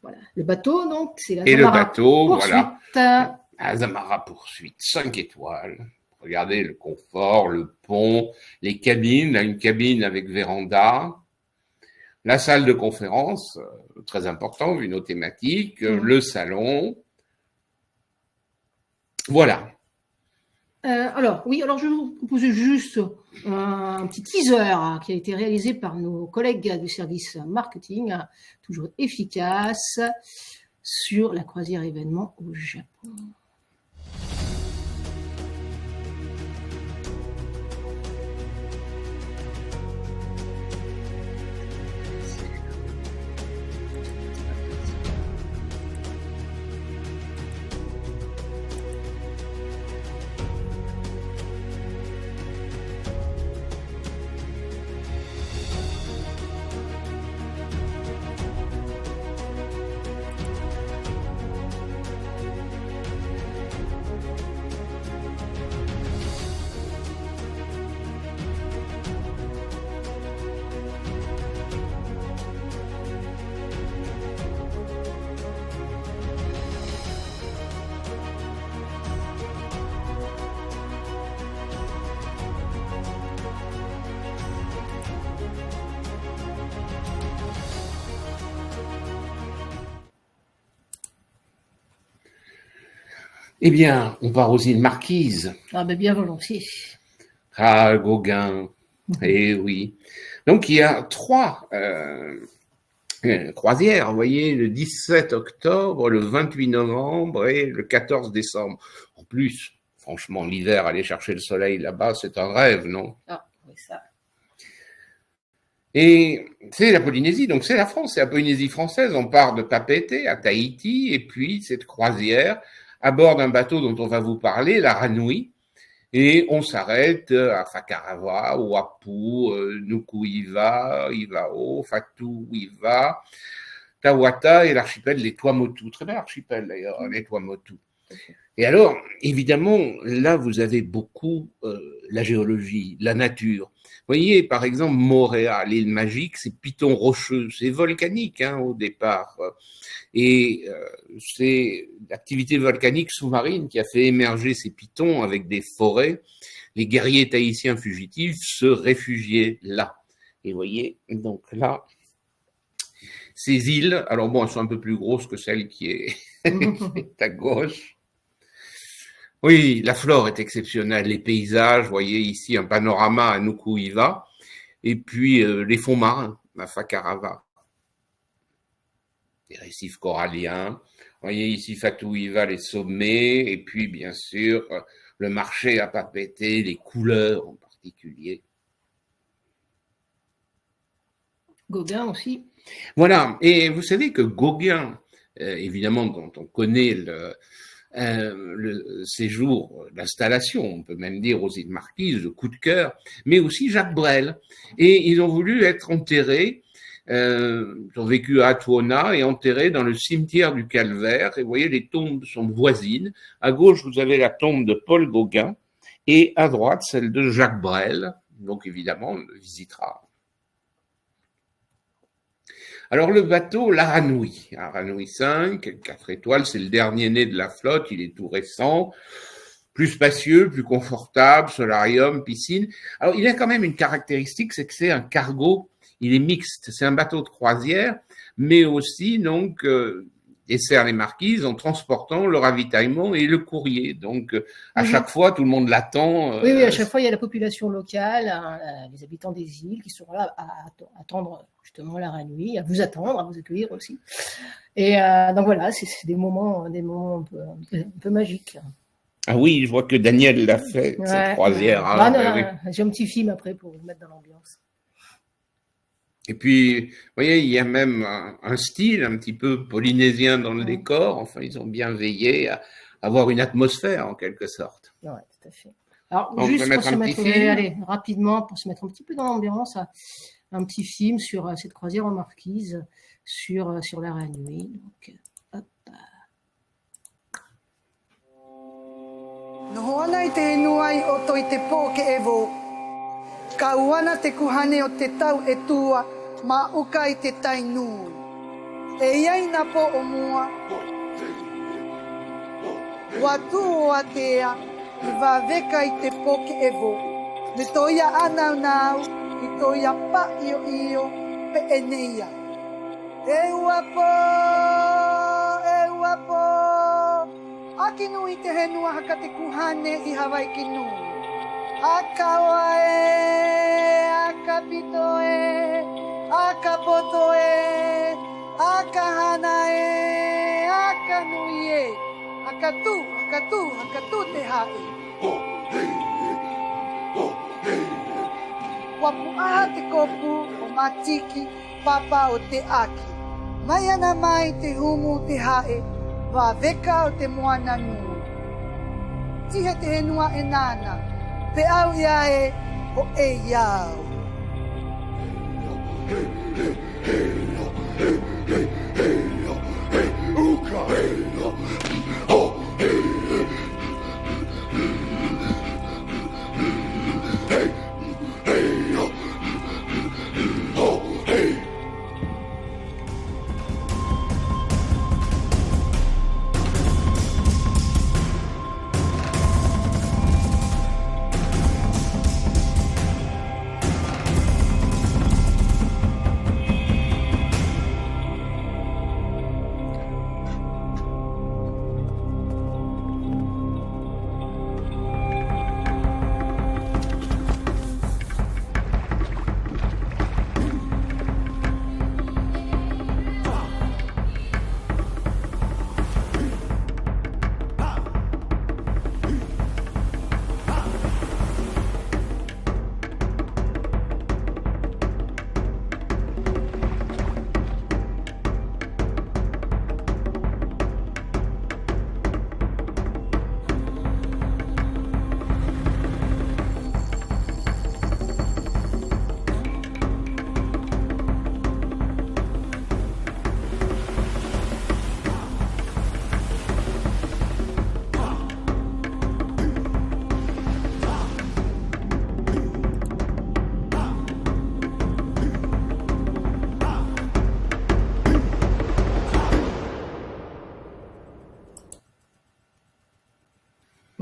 Voilà. Le bateau, donc, c'est la Et Zamara le bateau, Poursuite. voilà. La Zamara Poursuite, 5 étoiles. Regardez le confort, le pont, les cabines, là, une cabine avec véranda, la salle de conférence, très important vu nos thématiques, le salon. Voilà. Alors je vais vous proposer juste un petit teaser qui a été réalisé par nos collègues du service marketing, toujours efficace, sur la croisière événement au Japon. Eh bien, on part aux îles Marquises. Ah ben bien volontiers. Ah, Gauguin. Eh oui. Donc, il y a 3 croisières, vous voyez, le 17 octobre, le 28 novembre et le 14 décembre. En plus, franchement, l'hiver, aller chercher le soleil là-bas, c'est un rêve, non? Ah, oui, ça. Et c'est la Polynésie, donc c'est la France, c'est la Polynésie française. On part de Papeete à Tahiti, et puis cette croisière à bord d'un bateau dont on va vous parler, la Ranui, et on s'arrête à Fakarava, Oahu, Nuku'iva, Ivao, Fatu'iva, Tawata et l'archipel des Tuamotu. Très bel archipel d'ailleurs, les Tuamotu. Et alors, évidemment, là, vous avez beaucoup la géologie, la nature. Vous voyez, par exemple, Moorea, l'île magique, c'est piton rocheux, c'est volcanique au départ. Et c'est l'activité volcanique sous-marine qui a fait émerger ces pitons avec des forêts. Les guerriers tahitiens fugitifs se réfugiaient là. Et vous voyez, donc là, ces îles, alors bon, elles sont un peu plus grosses que celle qui est à gauche. Oui, la flore est exceptionnelle, les paysages, vous voyez ici un panorama à Nuku'iva, et puis les fonds marins à Fakarava, les récifs coralliens, vous voyez ici Fatu'iva, les sommets, et puis bien sûr le marché à Papeete, les couleurs en particulier. Gauguin aussi. Voilà, et vous savez que Gauguin, évidemment dont on connaît le séjour, l'installation, on peut même dire aux îles Marquises, le coup de cœur, mais aussi Jacques Brel. Et ils ont voulu être enterrés, ils ont vécu à Atuona et enterrés dans le cimetière du Calvaire. Et vous voyez, les tombes sont voisines. À gauche, vous avez la tombe de Paul Gauguin et à droite, celle de Jacques Brel. Donc évidemment, on le visitera. Alors le bateau, la Ranui 5, 4 étoiles, c'est le dernier né de la flotte, il est tout récent, plus spacieux, plus confortable, solarium, piscine. Alors il a quand même une caractéristique, c'est que c'est un cargo, il est mixte, c'est un bateau de croisière, mais aussi donc dessert les Marquises en transportant le ravitaillement et le courrier. Donc à chaque fois, tout le monde l'attend. Oui, à chaque fois, il y a la population locale, les habitants des îles qui sont là à attendre justement la Ranui, à vous attendre, à vous accueillir aussi. Et donc voilà, c'est des moments un peu magiques. Ah oui, je vois que Daniel l'a fait, cette croisière. Oui. J'ai un petit film après pour vous mettre dans l'ambiance. Et puis, vous voyez, il y a même un style un petit peu polynésien dans le décor. Enfin, ils ont bien veillé à avoir une atmosphère, en quelque sorte. Oui, tout à fait. Alors, on juste peut mettre pour se un mettre, petit film. allez, rapidement, pour se mettre un petit peu dans l'ambiance, un petit film sur cette croisière en Marquise, sur la Ranui. Donc, hop. Nohoana I te henua I oto I te pō ke evo. Ka uana te kuhane o te tau e tua, ma uka I te tainu. E iai na po o mua. Watu o atea, I waweka I te pō ke evo. Me toia anau nau, I toia pa io, pe eneia. E uapo, Aki nui te henua haka te kuhane I Hawaii ki nui. Aka wae, aka pito e, aka poto e, aka hana e, aka nui e. Aka tu te hae. Wapu aha te kopu o matiki, papa o te aki. Mai ana mai te humu te hae. Wa veka o te moana nui. Tihe te henua e nana, pe au ia e o e iau.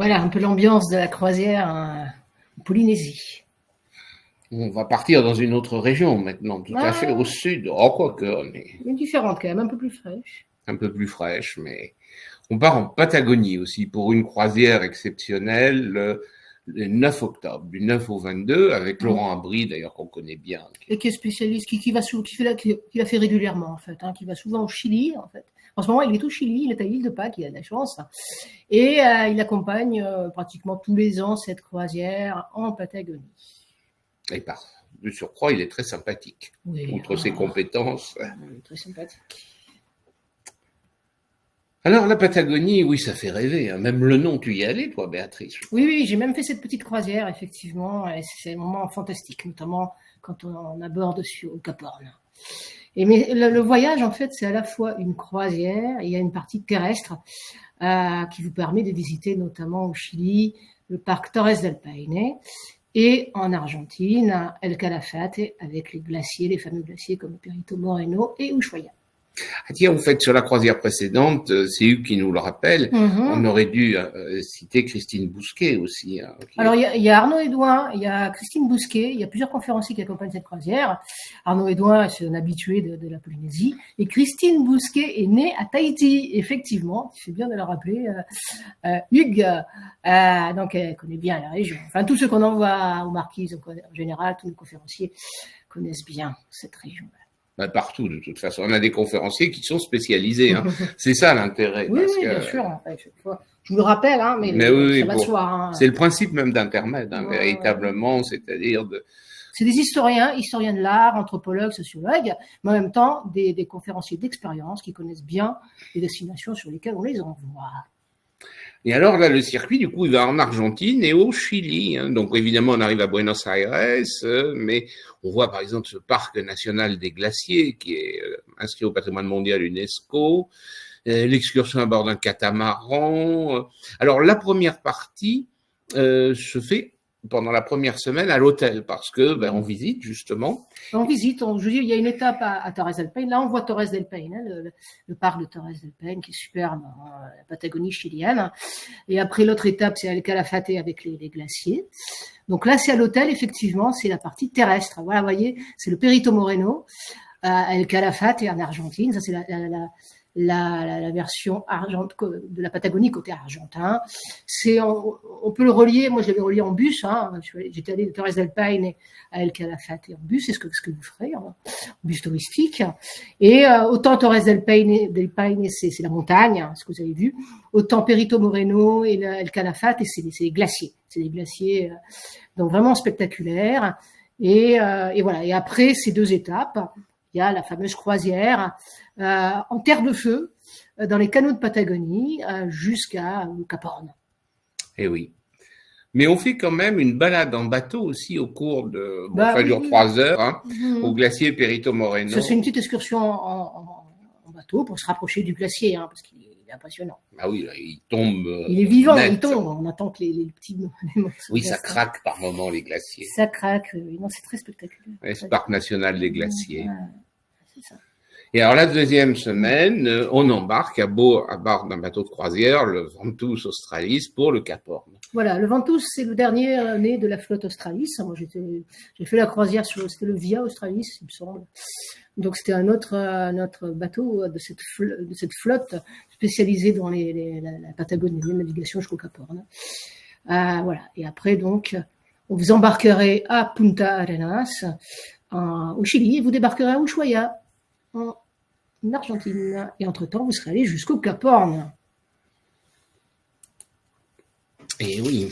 Voilà, un peu l'ambiance de la croisière en Polynésie. On va partir dans une autre région maintenant, tout à fait au sud. Oh, quoique, on est Mais différente quand même, un peu plus fraîche. un peu plus fraîche, mais on part en Patagonie aussi pour une croisière exceptionnelle le 9 octobre, du 9 au 22, avec Laurent Abri, d'ailleurs, qu'on connaît bien. Et qui est spécialiste, qui l'a fait régulièrement en fait, qui va souvent au Chili en fait. En ce moment, il est au Chili, il est à l'île de Pâques, il a de la chance. Et il accompagne pratiquement tous les ans cette croisière en Patagonie. Et par de surcroît, il est très sympathique. Oui, Outre ses compétences. très sympathique. Alors, la Patagonie, oui, ça fait rêver. Hein. Même le nom, tu y es allée, toi, Béatrice? Oui, j'ai même fait cette petite croisière, effectivement. Et c'est un moment fantastique, notamment quand on aborde sur Cap Horn. Mais le voyage, en fait, c'est à la fois une croisière et il y a une partie terrestre qui vous permet de visiter notamment au Chili le parc Torres del Paine et en Argentine El Calafate avec les glaciers, les fameux glaciers comme Perito Moreno et Ushuaia. Ah tiens, en fait, sur la croisière précédente, c'est Hugues qui nous le rappelle, on aurait dû citer Christine Bousquet aussi. Hein, Alors, il y a Arnaud Edouin, il y a Christine Bousquet, il y a plusieurs conférenciers qui accompagnent cette croisière. Arnaud Edouin, c'est un habitué de la Polynésie. Et Christine Bousquet est née à Tahiti, effectivement. C'est bien de le rappeler. Hugues, donc elle connaît bien la région. Enfin, tous ceux qu'on envoie aux marquises, en général, tous les conférenciers connaissent bien cette région. Bah, partout, de toute façon. On a des conférenciers qui sont spécialisés. Hein. C'est ça l'intérêt. Oui, bien sûr. En fait, je me le rappelle, hein, mais ça va de soi. Hein. C'est le principe même d'Intermed, hein, véritablement, c'est-à-dire de... C'est des historiens de l'art, anthropologues, sociologues, mais en même temps des conférenciers d'expérience qui connaissent bien les destinations sur lesquelles on les envoie. Et alors là, le circuit, du coup, il va en Argentine et au Chili. Hein. Donc évidemment, on arrive à Buenos Aires, mais on voit par exemple ce parc national des glaciers qui est inscrit au patrimoine mondial UNESCO, l'excursion à bord d'un catamaran. Alors la première partie se fait pendant la première semaine à l'hôtel parce que on visite justement. On visite, je veux dire, il y a une étape à Torres del Paine. Là, on voit Torres del Paine, hein, le parc de Torres del Paine qui est superbe, la Patagonie chilienne. Et après, l'autre étape, c'est El Calafate avec les glaciers. Donc là, c'est à l'hôtel, effectivement, c'est la partie terrestre. Voilà, vous voyez, c'est le Perito Moreno, El Calafate en Argentine. Ça, c'est la version de la Patagonie côté argentin. On peut le relier, moi je l'avais relié en bus, hein. J'étais allé de Torres del Paine à El Calafate en bus, c'est ce que vous ferez, hein, en bus touristique. Et autant Torres del Paine c'est la montagne, ce que vous avez vu, autant Perito Moreno et El Calafate, c'est des glaciers. C'est des glaciers donc vraiment spectaculaires. Et voilà. Et après ces deux étapes, il y a la fameuse croisière en terre de feu dans les canaux de Patagonie jusqu'à Cap Horn. Eh oui. Mais on fait quand même une balade en bateau aussi au cours de ça dure 3 heures hein, au glacier Perito Moreno. Ça, c'est une petite excursion en bateau pour se rapprocher du glacier parce qu'il est impressionnant. Ah oui, là, il tombe. Il est vivant, il tombe. On attend que les petits. Oui, ça craque par moments les glaciers. Ça craque. Oui. Non, c'est très spectaculaire. Le parc national des glaciers. C'est ça. Et alors la deuxième semaine, on embarque à bord d'un bateau de croisière, le Ventus Australis, pour le Cap Horn. Voilà, le Ventus, c'est le dernier né de la flotte Australis. Moi, j'ai fait la croisière c'était le Via Australis, il me semble. Donc c'était un autre bateau de cette flotte spécialisée dans la Patagonie, la navigation jusqu'au Cap Horn. Voilà. Et après, donc, on vous embarquerez à Punta Arenas, au Chili, et vous débarquerez à Ushuaia, en Argentine. Et entre-temps, vous serez allé jusqu'au Cap Horn. Et oui.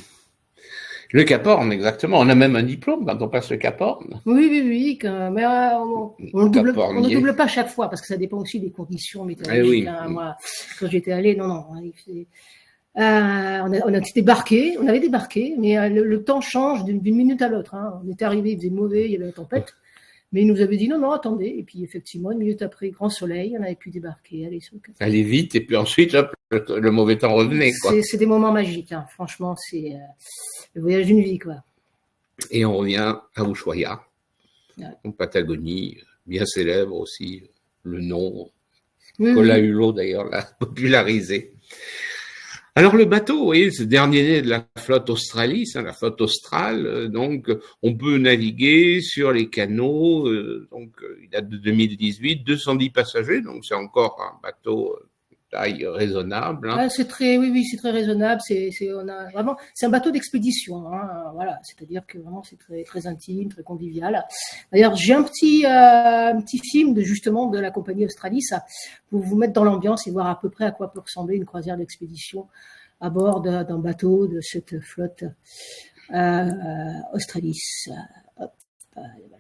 Le Cap Horn, exactement. On a même un diplôme quand on passe le Cap Horn. Oui. Mais on ne double pas chaque fois parce que ça dépend aussi des conditions météorologiques. Moi, quand j'étais allé, non. On avait débarqué, mais le temps change d'une minute à l'autre. On était arrivé, il faisait mauvais, il y avait la tempête. Mais il nous avait dit non, attendez. Et puis effectivement, une minute après, grand soleil, on avait pu débarquer, aller sur le Cap Horn. Aller vite, et puis ensuite, hop, le mauvais temps revenait. C'est des moments magiques. Franchement, c'est le voyage d'une vie, quoi. Et on revient à Ushuaia, en Patagonie, bien célèbre aussi, le nom. Cola Hulot, d'ailleurs, l'a popularisé. Alors le bateau, oui, ce dernier né de la flotte Australis, la flotte australe, donc on peut naviguer sur les canaux, il date de 2018, 210 passagers, donc c'est encore un bateau de taille raisonnable. Ah, c'est très, oui, c'est très raisonnable. On a vraiment, c'est un bateau d'expédition, hein, voilà. C'est-à-dire que vraiment, c'est très, très intime, très convivial. D'ailleurs, j'ai un petit film justement de la compagnie Australis pour vous mettre dans l'ambiance et voir à peu près à quoi peut ressembler une croisière d'expédition à bord d'un bateau de cette flotte Australis. Hop, voilà.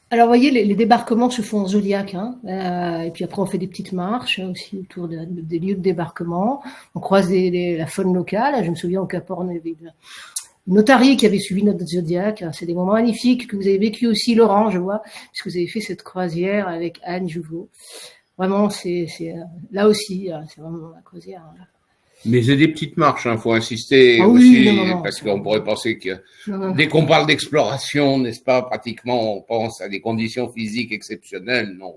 Alors, vous voyez, les débarquements se font en zodiaque, hein, et puis après, on fait des petites marches aussi autour des lieux de débarquement. On croise la faune locale. Je me souviens au Cap Horn, il y avait une otarie qui avait suivi notre zodiaque. C'est des moments magnifiques que vous avez vécu aussi, Laurent, je vois, puisque vous avez fait cette croisière avec Anne Jouveau. Vraiment, c'est là aussi, c'est vraiment la croisière. Mais c'est des petites marches, faut insister oui, aussi, non, parce qu'on pourrait penser que non. Dès qu'on parle d'exploration, n'est-ce pas, pratiquement, on pense à des conditions physiques exceptionnelles, non.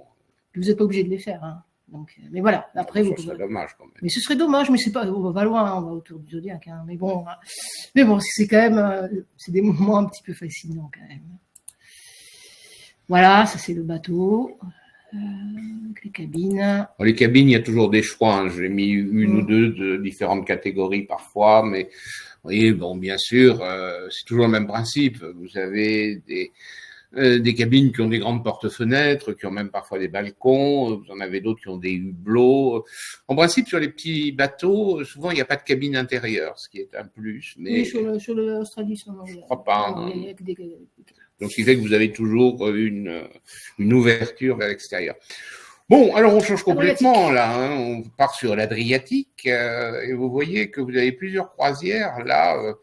Vous n'êtes pas obligé de les faire, hein. Donc, mais voilà, après ce serait dommage quand même. Mais ce serait dommage, mais c'est pas, on va pas loin, on va autour du zodiaque, hein. Mais bon, c'est quand même, c'est des moments un petit peu fascinants quand même. Voilà, ça c'est le bateau. Les cabines. Dans les cabines, il y a toujours des choix, hein. J'ai mis une ou deux de différentes catégories parfois, mais vous voyez, bon, bien sûr, c'est toujours le même principe. Vous avez des cabines qui ont des grandes portes-fenêtres, qui ont même parfois des balcons. Vous en avez d'autres qui ont des hublots. En principe, sur les petits bateaux, souvent, il n'y a pas de cabine intérieure, ce qui est un plus. Mais oui, sur l'Australie, je crois pas. Hein. Donc, ce qui fait que vous avez toujours une ouverture vers l'extérieur. Bon, alors on change complètement là, hein. On part sur l'Adriatique et vous voyez que vous avez plusieurs croisières là,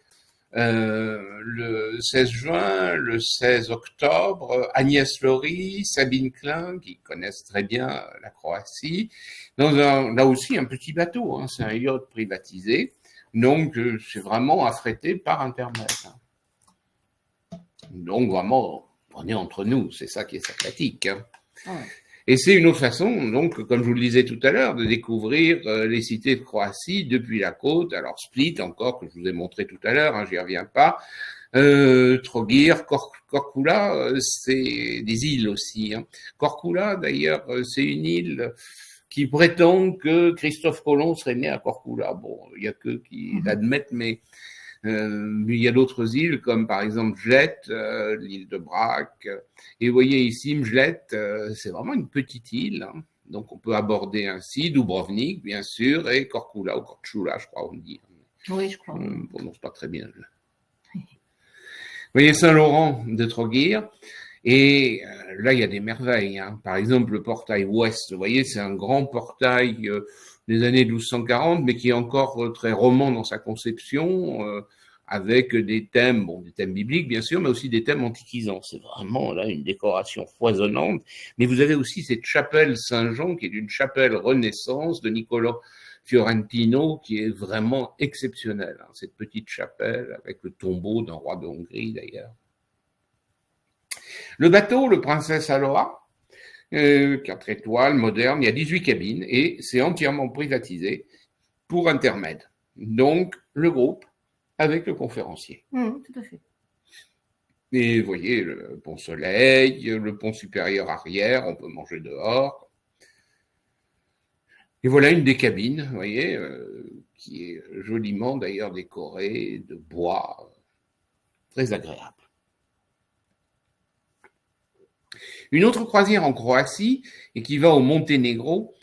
le 16 juin, le 16 octobre, Agnès Flory, Sabine Klein, qui connaissent très bien la Croatie, là aussi un petit bateau, hein, c'est un yacht privatisé, donc c'est vraiment affrété par Internet. Hein. Donc vraiment, on est entre nous, c'est ça qui est sympathique. Hein. Ouais. Et c'est une autre façon, donc, comme je vous le disais tout à l'heure, de découvrir les cités de Croatie depuis la côte. Alors Split, encore, que je vous ai montré tout à l'heure, hein, j'y reviens pas. Trogir, Korčula, c'est des îles aussi. Hein. Korčula, d'ailleurs, c'est une île qui prétend que Christophe Colomb serait né à Korčula. Bon, il n'y a que qui l'admettent, mais il y a d'autres îles, comme par exemple Mljet, l'île de Brač. Et vous voyez ici, Mljet, c'est vraiment une petite île. Hein. Donc, on peut aborder ainsi Dubrovnik, bien sûr, et Korčula, ou Korčula, je crois, on dit. Oui, je crois. On ne prononce pas très bien. Vous voyez Saint-Laurent de Trogir. Et là, il y a des merveilles. Hein. Par exemple, le portail ouest, vous voyez, c'est un grand portail des années 1240, mais qui est encore très roman dans sa conception, avec des thèmes bibliques, bien sûr, mais aussi des thèmes antiquisants. C'est vraiment là une décoration foisonnante. Mais vous avez aussi cette chapelle Saint-Jean, qui est une chapelle Renaissance de Niccolo Fiorentino, qui est vraiment exceptionnelle. Hein. Cette petite chapelle, avec le tombeau d'un roi de Hongrie, d'ailleurs. Le bateau, le Princesse Aloha, 4 étoiles, moderne, il y a 18 cabines et c'est entièrement privatisé pour intermède. Donc, le groupe avec le conférencier. Tout à fait. Et vous voyez, le pont Soleil, le pont supérieur arrière, on peut manger dehors. Et voilà une des cabines, vous voyez, qui est joliment d'ailleurs décorée de bois, très agréable. Une autre croisière en Croatie et qui va au Monténégro,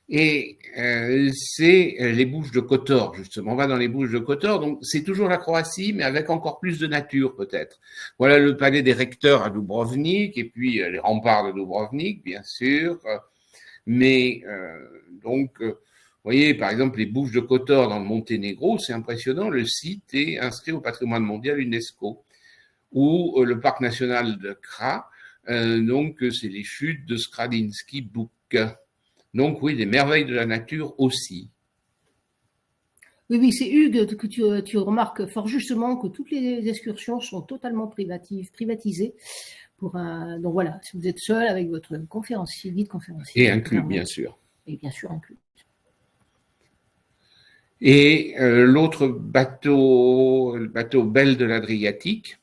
et c'est les Bouches de Kotor, justement. On va dans les Bouches de Kotor, donc c'est toujours la Croatie, mais avec encore plus de nature, peut-être. Voilà le palais des recteurs à Dubrovnik, et puis les remparts de Dubrovnik, bien sûr. Mais donc, vous voyez, par exemple, les Bouches de Kotor dans le Monténégro, c'est impressionnant. Le site est inscrit au patrimoine mondial UNESCO, ou le parc national de Kra. Donc, c'est les chutes de Skradinsky Buk. Donc, oui, des merveilles de la nature aussi. Oui, c'est Hugues que tu remarques fort justement que toutes les excursions sont totalement privatisées. Donc voilà, si vous êtes seul avec votre conférencier, guide conférencier. Et inclus, bien sûr. Et bien sûr, inclus. Et l'autre bateau, le bateau Belle de l'Adriatique,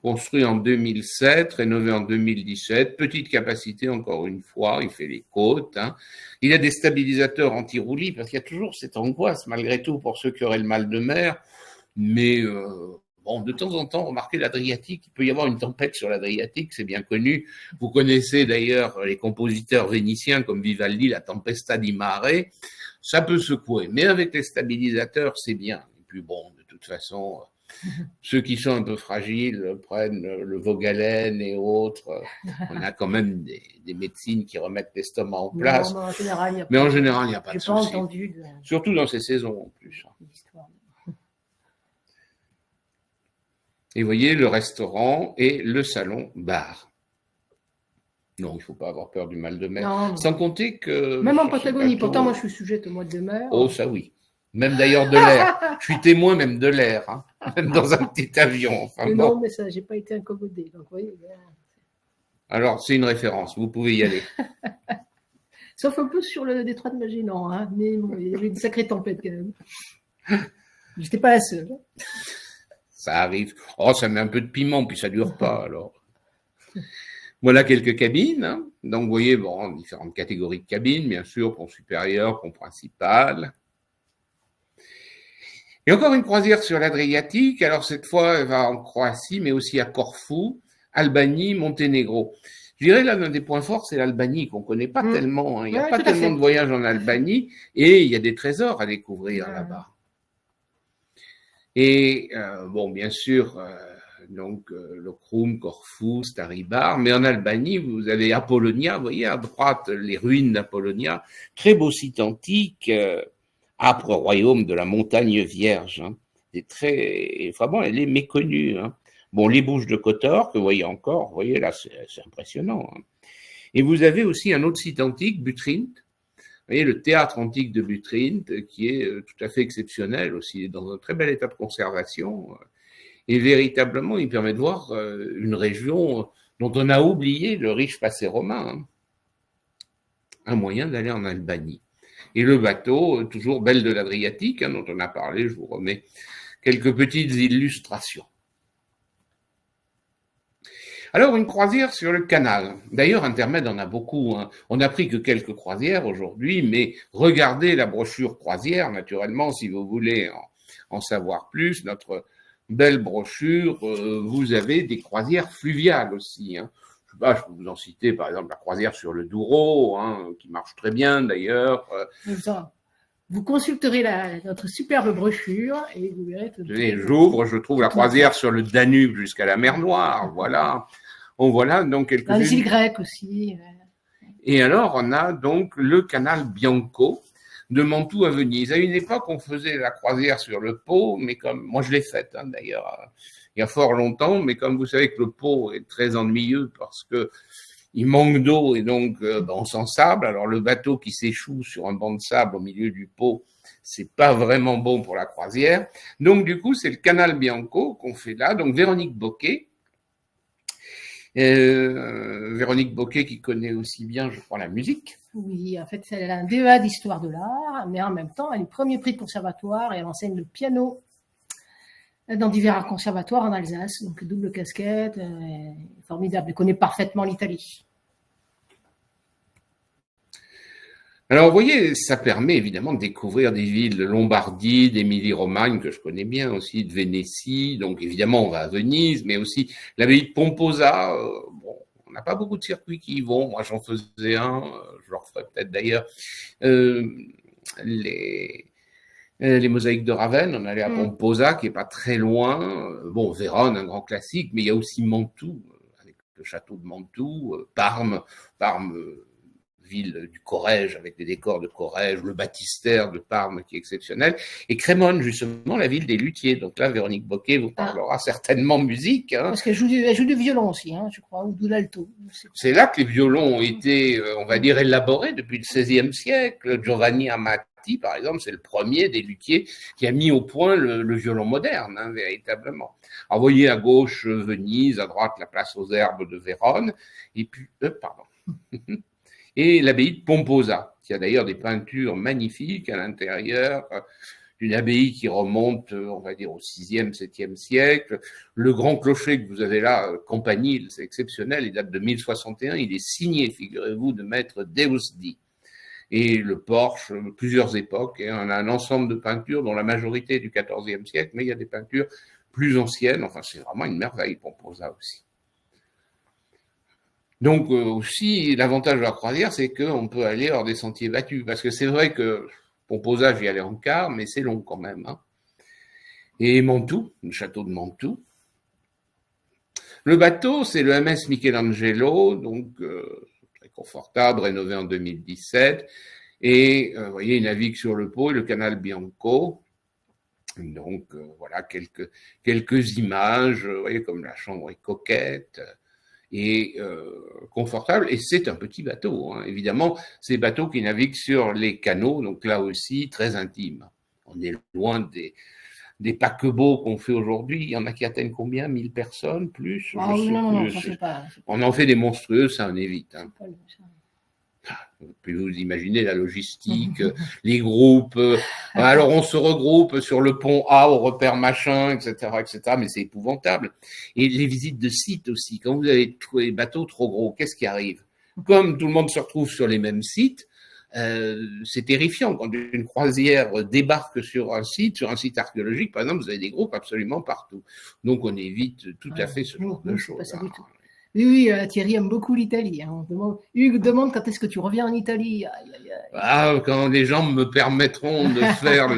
construit en 2007, rénové en 2017, petite capacité encore une fois, il fait les côtes. Hein. Il a des stabilisateurs anti-roulis, parce qu'il y a toujours cette angoisse, malgré tout, pour ceux qui auraient le mal de mer. Mais bon, de temps en temps, remarquez l'Adriatique, il peut y avoir une tempête sur l'Adriatique, c'est bien connu. Vous connaissez d'ailleurs les compositeurs vénitiens comme Vivaldi, la Tempesta di Mare. Ça peut secouer, mais avec les stabilisateurs, c'est bien. Et puis bon, de toute façon... Ceux qui sont un peu fragiles prennent le Vogalène et autres. On a quand même des médecines qui remettent l'estomac en place. Non, en général, il n'y a pas de souci. J'ai pas entendu. Surtout dans ces saisons en plus. Et vous voyez le restaurant et le salon-bar. Non, il ne faut pas avoir peur du mal de mer. Non. Sans compter que... Même en Patagonie, pourtant moi je suis sujette au mois de mer. Oh, ça oui. Même d'ailleurs de l'air. Je suis témoin même de l'air, hein. Même dans un petit avion. Enfin, mais bon. non, mais ça, j'ai pas été incommodée. Donc, oui, alors, c'est une référence, vous pouvez y aller. Sauf un peu sur le détroit de Magellan, hein. Mais bon, il y avait une sacrée tempête quand même. J'étais pas la seule. Ça arrive. Oh, ça met un peu de piment, puis ça dure pas, alors. Voilà quelques cabines. Hein. Donc, vous voyez, bon, différentes catégories de cabines, bien sûr, pont supérieur, pont principal. Et encore une croisière sur l'Adriatique. Alors, cette fois, elle va en Croatie, mais aussi à Corfou, Albanie, Monténégro. Je dirais, là, l'un des points forts, c'est l'Albanie, qu'on ne connaît pas tellement. Hein. Il n'y a pas tellement de voyages en Albanie, et il y a des trésors à découvrir là-bas. Et, bon, bien sûr, donc, le Krum, Corfou, Staribar, mais en Albanie, vous avez Apollonia, vous voyez, à droite, les ruines d'Apollonia, très beau site antique, âpre royaume de la montagne vierge. Hein. Vraiment, elle est méconnue. Hein. Bon, les Bouches de Kotor, que vous voyez encore, vous voyez là, c'est impressionnant. Hein. Et vous avez aussi un autre site antique, Butrint. Vous voyez, le théâtre antique de Butrint, qui est tout à fait exceptionnel aussi, dans un très bel état de conservation. Et véritablement, il permet de voir une région dont on a oublié le riche passé romain. Hein. Un moyen d'aller en Albanie. Et le bateau, toujours Belle de l'Adriatique, hein, dont on a parlé, je vous remets quelques petites illustrations. Alors, une croisière sur le canal. D'ailleurs, Intermed en a beaucoup. Hein. On n'a pris que quelques croisières aujourd'hui, mais regardez la brochure croisière, naturellement, si vous voulez en savoir plus. Notre belle brochure, vous avez des croisières fluviales aussi. Hein. sais pas, je peux vous en citer par exemple la croisière sur le Douro, hein, qui marche très bien d'ailleurs. Vous consulterez notre superbe brochure et vous verrez que... J'ouvre, je trouve la croisière sur le Danube jusqu'à la mer Noire, voilà. Voilà donc quelques-unes. Dans les îles grecques aussi. Et alors, on a donc le canal Bianco de Mantoue à Venise. À une époque, on faisait la croisière sur le Pô, mais comme moi je l'ai faite d'ailleurs il y a fort longtemps, mais comme vous savez que le Pô est très ennuyeux parce que il manque d'eau et donc on s'ensable. Alors le bateau qui s'échoue sur un banc de sable au milieu du Pô, c'est pas vraiment bon pour la croisière. Donc du coup, c'est le canal Bianco qu'on fait là. Donc Véronique Boquet. Véronique Boquet qui connaît aussi bien, je crois, la musique. Oui, en fait, elle a un DEA d'histoire de l'art, mais en même temps, elle est premier prix de conservatoire et elle enseigne le piano dans divers conservatoires en Alsace, donc double casquette, formidable. Elle connaît parfaitement l'Italie. Alors, vous voyez, ça permet évidemment de découvrir des villes de Lombardie, d'Émilie-Romagne, que je connais bien aussi, de Vénétie. Donc, évidemment, on va à Venise, mais aussi l'abbaye de Pomposa. Bon, on n'a pas beaucoup de circuits qui y vont. Moi, j'en faisais un, je le referai peut-être d'ailleurs. Les mosaïques de Ravenne, on allait à Pomposa, qui est pas très loin. Bon, Vérone, un grand classique, mais il y a aussi Mantoue, avec le château de Mantoue, Parme, ville du Corrège, avec des décors de Corrège, le baptistère de Parme qui est exceptionnel, et Crémone, justement, la ville des luthiers. Donc là, Véronique Boquet vous parlera certainement musique. Hein. Parce qu'elle joue du violon aussi, hein, je crois, ou de l'alto. C'est là que les violons ont été, on va dire, élaborés depuis le XVIe siècle. Giovanni Amati, par exemple, c'est le premier des luthiers qui a mis au point le violon moderne, hein, véritablement. Alors, vous voyez à gauche Venise, à droite la place aux Herbes de Vérone, et puis, et l'abbaye de Pomposa, qui a d'ailleurs des peintures magnifiques à l'intérieur, d'une abbaye qui remonte, on va dire, au 6e, 7e siècle. Le grand clocher que vous avez là, Campanile, c'est exceptionnel, il date de 1061, il est signé, figurez-vous, de maître Deusdi. Et le porche, plusieurs époques, et on a un ensemble de peintures dont la majorité est du 14e siècle, mais il y a des peintures plus anciennes, enfin c'est vraiment une merveille, Pomposa aussi. Donc aussi, l'avantage de la croisière, c'est qu'on peut aller hors des sentiers battus, parce que c'est vrai que Pomposa, j'y allais en car, mais c'est long quand même. Hein. Et Mantoue, le château de Mantoue. Le bateau, c'est le MS Michelangelo, donc très confortable, rénové en 2017, et vous voyez, il navigue sur le Pô et le canal Bianco. Donc voilà, quelques images, vous voyez, comme la chambre est coquette, et confortable, et c'est un petit bateau. Hein. Évidemment, ces bateaux qui naviguent sur les canaux, donc là aussi, très intimes. On est loin des paquebots qu'on fait aujourd'hui. Il y en a qui atteignent combien? 1000 personnes, plus? Non, ça fait pas. On en fait des monstrueux, ça en évite. Hein. Puis vous imaginez la logistique, les groupes. Alors on se regroupe sur le pont A au repère machin, etc., mais c'est épouvantable. Et les visites de sites aussi. Quand vous avez des bateaux trop gros, qu'est-ce qui arrive? Comme tout le monde se retrouve sur les mêmes sites, c'est terrifiant. Quand une croisière débarque sur un site archéologique, par exemple, vous avez des groupes absolument partout. Donc on évite tout à fait ce genre de choses. Oui, Thierry aime beaucoup l'Italie. Hein. Hugues demande quand est-ce que tu reviens en Italie. Quand les gens me permettront de faire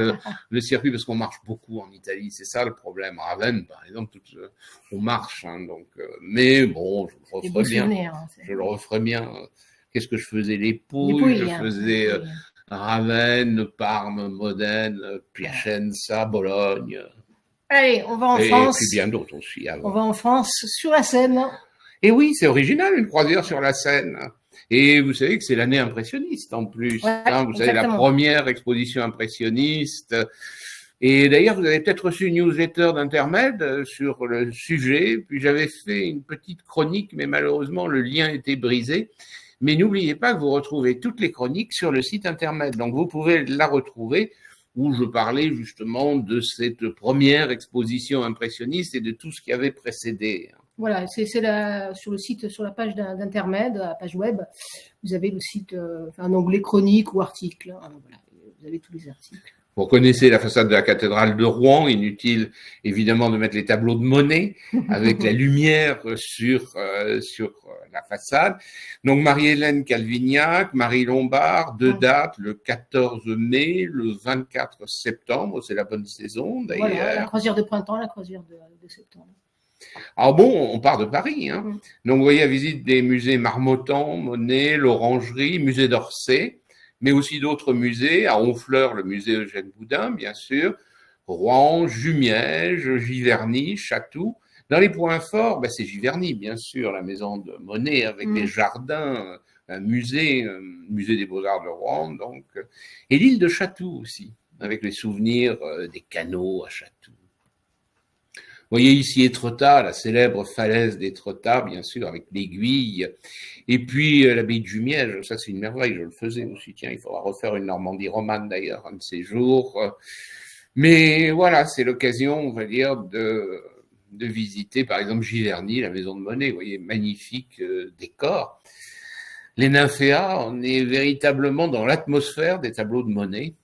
le circuit, parce qu'on marche beaucoup en Italie, c'est ça le problème. Ravenne, par exemple, on marche. Hein, donc, mais bon, je le referai bien. Je le referai bien. Qu'est-ce que je faisais? Les Pouilles, je faisais Ravenne, Parme, Modène, Piacenza, Bologne. Allez, on va en France. Et puis bien d'autres aussi. On va en France, sur la Seine. Et oui, c'est original, une croisière sur la Seine. Et vous savez que c'est l'année impressionniste en plus. Ouais, hein, vous savez, la première exposition impressionniste. Et d'ailleurs, vous avez peut-être reçu une newsletter d'Intermède sur le sujet. Puis j'avais fait une petite chronique, mais malheureusement, le lien était brisé. Mais n'oubliez pas que vous retrouvez toutes les chroniques sur le site Intermède. Donc, vous pouvez la retrouver où je parlais justement de cette première exposition impressionniste et de tout ce qui avait précédé. Voilà, c'est sur le site, sur la page d'Intermède, la page web, vous avez le site, un onglet chronique ou article. Voilà, vous avez tous les articles. Vous connaissez la façade de la cathédrale de Rouen, inutile évidemment de mettre les tableaux de Monet avec la lumière sur la façade. Donc Marie-Hélène Calvignac, Marie Lombard, deux dates, le 14 mai, le 24 septembre, c'est la bonne saison d'ailleurs. Voilà, la croisière de printemps, la croisière de septembre. Alors bon, on part de Paris. Hein. Donc vous voyez, à visite des musées Marmottan, Monet, l'Orangerie, musée d'Orsay, mais aussi d'autres musées, à Honfleur, le musée Eugène Boudin, bien sûr, Rouen, Jumièges, Giverny, Chatou. Dans les points forts, c'est Giverny, bien sûr, la maison de Monet avec des jardins, un musée des Beaux-Arts de Rouen, donc, et l'île de Chatou aussi, avec les souvenirs des canaux à Chatou. Vous voyez ici Étretat, la célèbre falaise d'Étretat, bien sûr, avec l'aiguille. Et puis l'abbaye de Jumièges, ça c'est une merveille, je le faisais aussi. Tiens, il faudra refaire une Normandie romane d'ailleurs, un de ces jours. Mais voilà, c'est l'occasion, on va dire, de visiter par exemple Giverny, la maison de Monet. Vous voyez, magnifique décor. Les nymphéas, on est véritablement dans l'atmosphère des tableaux de Monet.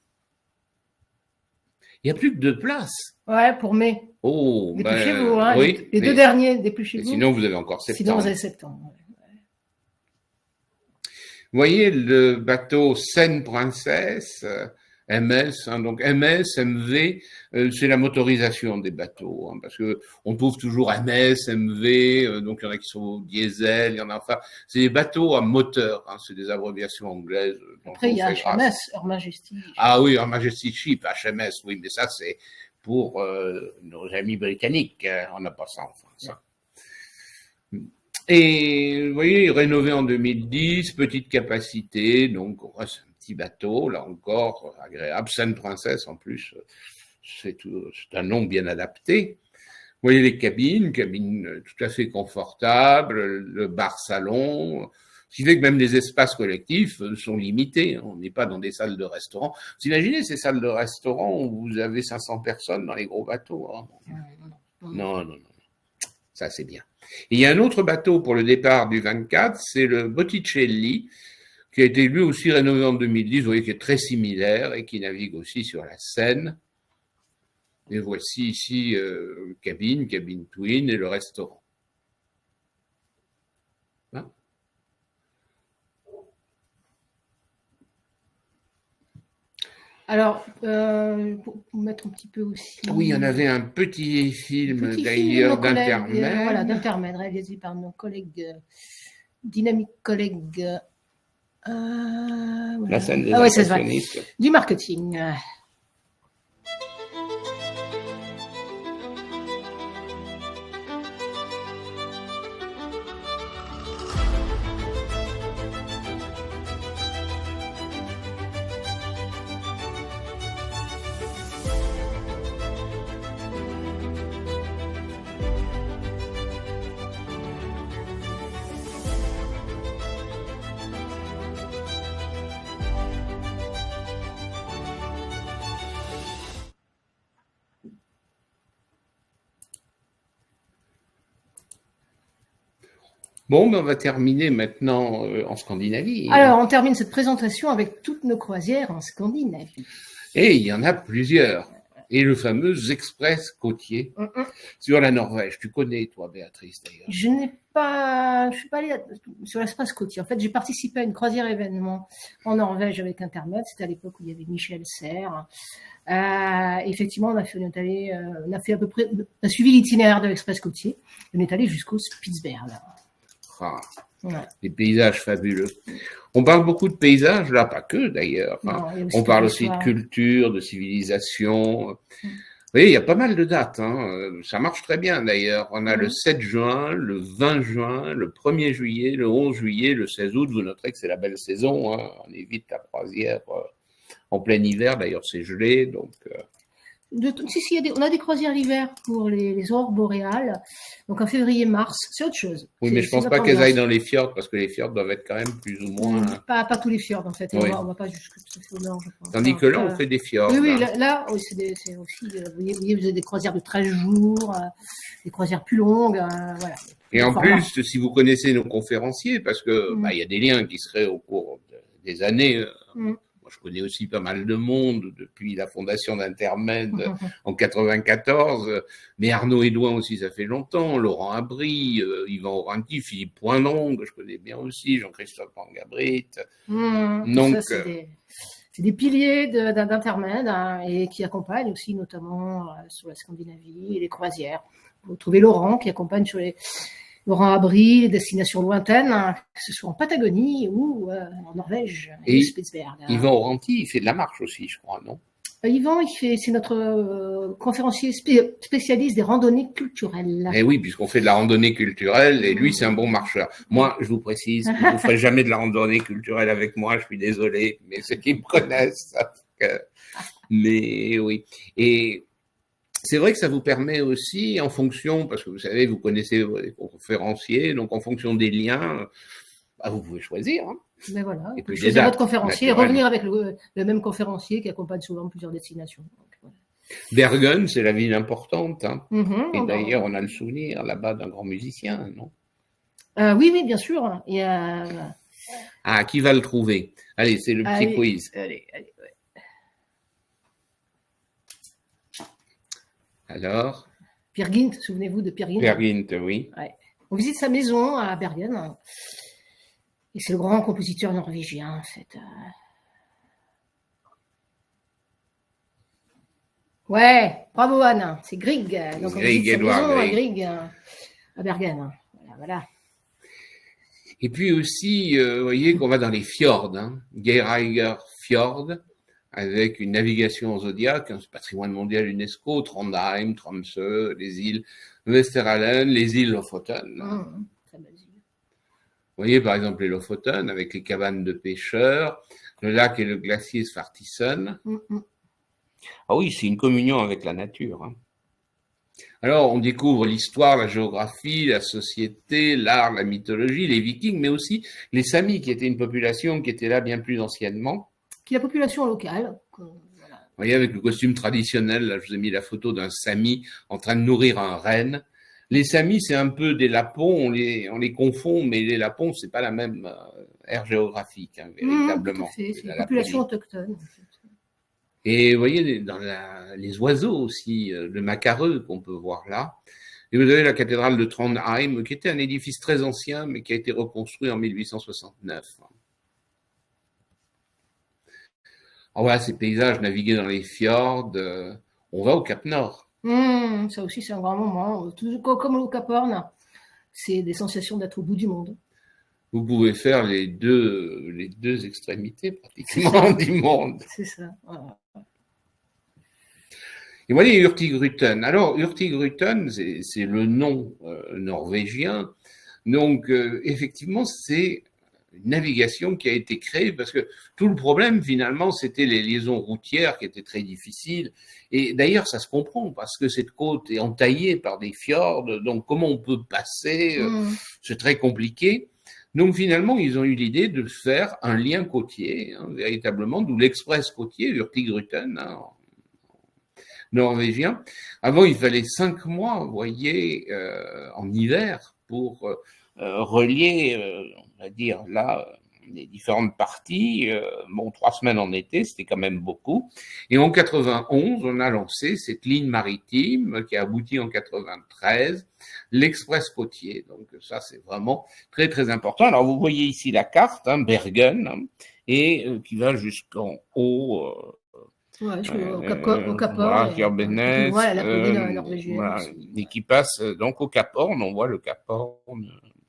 Il n'y a plus que 2 places. Ouais, pour mai. Oh, dépêchez-vous, hein. Oui, les 2 derniers, dépêchez-vous. Sinon, vous avez encore septembre. Sinon, vous avez septembre. Vous voyez le bateau Seine-Princesse, MS, hein, donc MS, MV, c'est la motorisation des bateaux, hein, parce que on trouve toujours MS, MV, donc il y en a qui sont au diesel, il y en a, enfin, c'est des bateaux à moteur, hein, c'est des abréviations anglaises. Après, il y a HMS, Her Majesty. Ah oui, Her Majesty Ship, HMS, oui, mais ça c'est pour nos amis britanniques, hein, on n'a pas ça en France. Hein. Et vous voyez, rénové en 2010, petite capacité, donc c'est un petit bateau, là encore, agréable. Seine-Princesse en plus, c'est un nom bien adapté. Vous voyez les cabines tout à fait confortables, le bar-salon, ce qui fait que même les espaces collectifs sont limités. On n'est pas dans des salles de restaurant. Vous imaginez ces salles de restaurant où vous avez 500 personnes dans les gros bateaux, hein? Non. Ça, c'est bien. Et il y a un autre bateau pour le départ du 24, c'est le Botticelli, qui a été lui aussi rénové en 2010, vous voyez, qui est très similaire et qui navigue aussi sur la Seine. Et voici ici cabine twin et le restaurant. Hein? Alors, pour mettre un petit peu aussi... Oui, il y en avait un petit film d'ailleurs d'intermède. Voilà, d'intermède, réalisé par nos collègues, dynamiques collègues... voilà. La scène des impressionnistes. Du marketing. Bon, on va terminer maintenant en Scandinavie. Alors, on termine cette présentation avec toutes nos croisières en Scandinavie. Et il y en a plusieurs. Et le fameux express côtier sur la Norvège. Tu connais, toi, Béatrice, d'ailleurs. Je suis pas allée sur l'espace côtier. En fait, j'ai participé à une croisière événement en Norvège avec Intermed. C'était à l'époque où il y avait Michel Serres. Effectivement, on a fait à peu près, on a suivi l'itinéraire de l'express côtier. On est allé jusqu'au Spitsberg. Ouais. Des paysages fabuleux. On parle beaucoup de paysages, là, pas que d'ailleurs. Hein. On parle aussi de culture, de civilisation. Vous voyez, il y a pas mal de dates. Hein. Ça marche très bien d'ailleurs. On a le 7 juin, le 20 juin, le 1er juillet, le 11 juillet, le 16 août. Vous noterez que c'est la belle saison. Hein. On évite la croisière en plein hiver. D'ailleurs, c'est gelé. Donc, on a des croisières l'hiver pour les aurores boréales, donc en février-mars, c'est autre chose. Oui, mais je pense pas qu'elles aillent dans les fjords, parce que les fjords doivent être quand même plus ou moins... Pas tous les fjords, en fait, on va pas jusque au nord, je pense. Tandis que là, on fait des fjords. Oui, là oui, c'est aussi, vous voyez, vous avez des croisières de 13 jours, des croisières plus longues, voilà. Et en plus, si vous connaissez nos conférenciers, parce que il y a des liens qui seraient au cours des années... je connais aussi pas mal de monde depuis la fondation d'Intermed en 94, mais Arnaud Edouin aussi, ça fait longtemps, Laurent Abry, Yvan Oranti, Philippe Poinlong, que je connais bien aussi, Jean-Christophe Angabrit. Donc, ça, c'est des piliers d'Intermed, hein, et qui accompagnent aussi notamment sur la Scandinavie et les croisières. Vous trouvez Laurent qui accompagne sur Laurent Abry, les destinations lointaines, hein, que ce soit en Patagonie ou en Norvège et Spitzberg. Yvan Oranti, il fait de la marche aussi, je crois, non? Yvan, c'est notre conférencier spécialiste des randonnées culturelles. Eh oui, puisqu'on fait de la randonnée culturelle, et lui, c'est un bon marcheur. Moi, je vous précise, vous ne ferez jamais de la randonnée culturelle avec moi, je suis désolé, mais ceux qui me connaissent savent que... Mais oui. Et c'est vrai que ça vous permet aussi, en fonction, parce que vous savez, vous connaissez les conférenciers, donc en fonction des liens, vous pouvez choisir. Hein. Mais voilà, et puis choisir votre conférencier et revenir avec le même conférencier qui accompagne souvent plusieurs destinations. Donc, voilà. Bergen, c'est la ville importante. Hein. Et d'ailleurs, on a le souvenir là-bas d'un grand musicien, non? Oui, bien sûr. Il y a... Ah, qui va le trouver? Allez, c'est le petit quiz. Allez, ouais. Alors? Peer Gynt, souvenez-vous de Peer Gynt? Peer Gynt, oui. Ouais. On visite sa maison à Bergen. Et c'est le grand compositeur norvégien, en fait. Ouais, bravo Anne, c'est Grieg. Donc on visite sa maison à Grieg, à Bergen. Voilà. Et puis aussi, vous voyez qu'on va dans les fjords, hein, Geiranger Fjord, avec une navigation en zodiaque, un patrimoine mondial UNESCO, Trondheim, Tromsø, les îles Vesteralen, les îles Lofoten. Très belle île. Vous voyez par exemple les Lofoten avec les cabanes de pêcheurs, le lac et le glacier Svartisen. Ah oui, c'est une communion avec la nature. Hein. Alors, on découvre l'histoire, la géographie, la société, l'art, la mythologie, les Vikings, mais aussi les Samis, qui étaient une population qui était là bien plus anciennement. Qui est la population locale. Voilà. Vous voyez, avec le costume traditionnel, là, je vous ai mis la photo d'un Sami en train de nourrir un renne. Les Samis, c'est un peu des Lapons, on les confond, mais les Lapons, c'est pas la même aire géographique, hein, véritablement. Tout à fait, c'est une population autochtone. En fait. Et vous voyez, dans les oiseaux aussi, le macareux qu'on peut voir là. Et vous avez la cathédrale de Trondheim, qui était un édifice très ancien, mais qui a été reconstruit en 1869. Alors voilà, ces paysages, naviguer dans les fjords, on va au Cap Nord. Ça aussi, c'est un grand moment. Comme au Cap Horn, c'est des sensations d'être au bout du monde. Vous pouvez faire les deux extrémités pratiquement du monde. C'est ça. Voilà. Et voyez Hurtigruten. Alors, Hurtigruten, c'est le nom norvégien. Donc, effectivement, c'est une navigation qui a été créée parce que tout le problème, finalement, c'était les liaisons routières qui étaient très difficiles. Et d'ailleurs, ça se comprend parce que cette côte est entaillée par des fjords. Donc, comment on peut passer? C'est très compliqué. Donc, finalement, ils ont eu l'idée de faire un lien côtier, hein, véritablement, d'où l'express côtier, Hurtigruten, hein, norvégien. Avant, il fallait 5 mois, vous voyez, en hiver pour relier, on va dire, là, les différentes parties. 3 semaines en été, c'était quand même beaucoup. Et en 91, on a lancé cette ligne maritime qui a abouti en 93, l'express côtier. Donc ça, c'est vraiment très, très important. Alors, vous voyez ici la carte, hein, Bergen, hein, et qui va jusqu'en haut. Au Cap Horn. Voilà, la colline norvégienne. Voilà, et qui passe donc au Cap Horn. On voit le Cap Horn.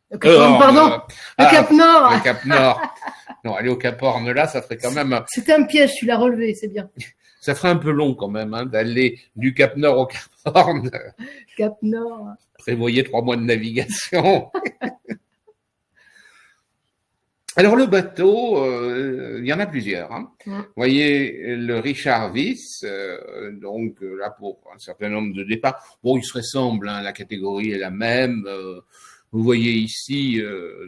Le Cap Horn, pardon. Le Cap Nord. Le Cap Nord. Non, aller au Cap Horn là, ça ferait quand même. C'était un piège, tu l'as relevé, c'est bien. Ça ferait un peu long quand même, hein, d'aller du Cap Nord au Cap Horn. Cap Nord. Prévoyez 3 mois de navigation. Alors le bateau, il y en a plusieurs. Hein. Vous voyez le Richard Wyss, donc là pour un certain nombre de départs. Bon, il se ressemble, hein, la catégorie est la même. Vous voyez ici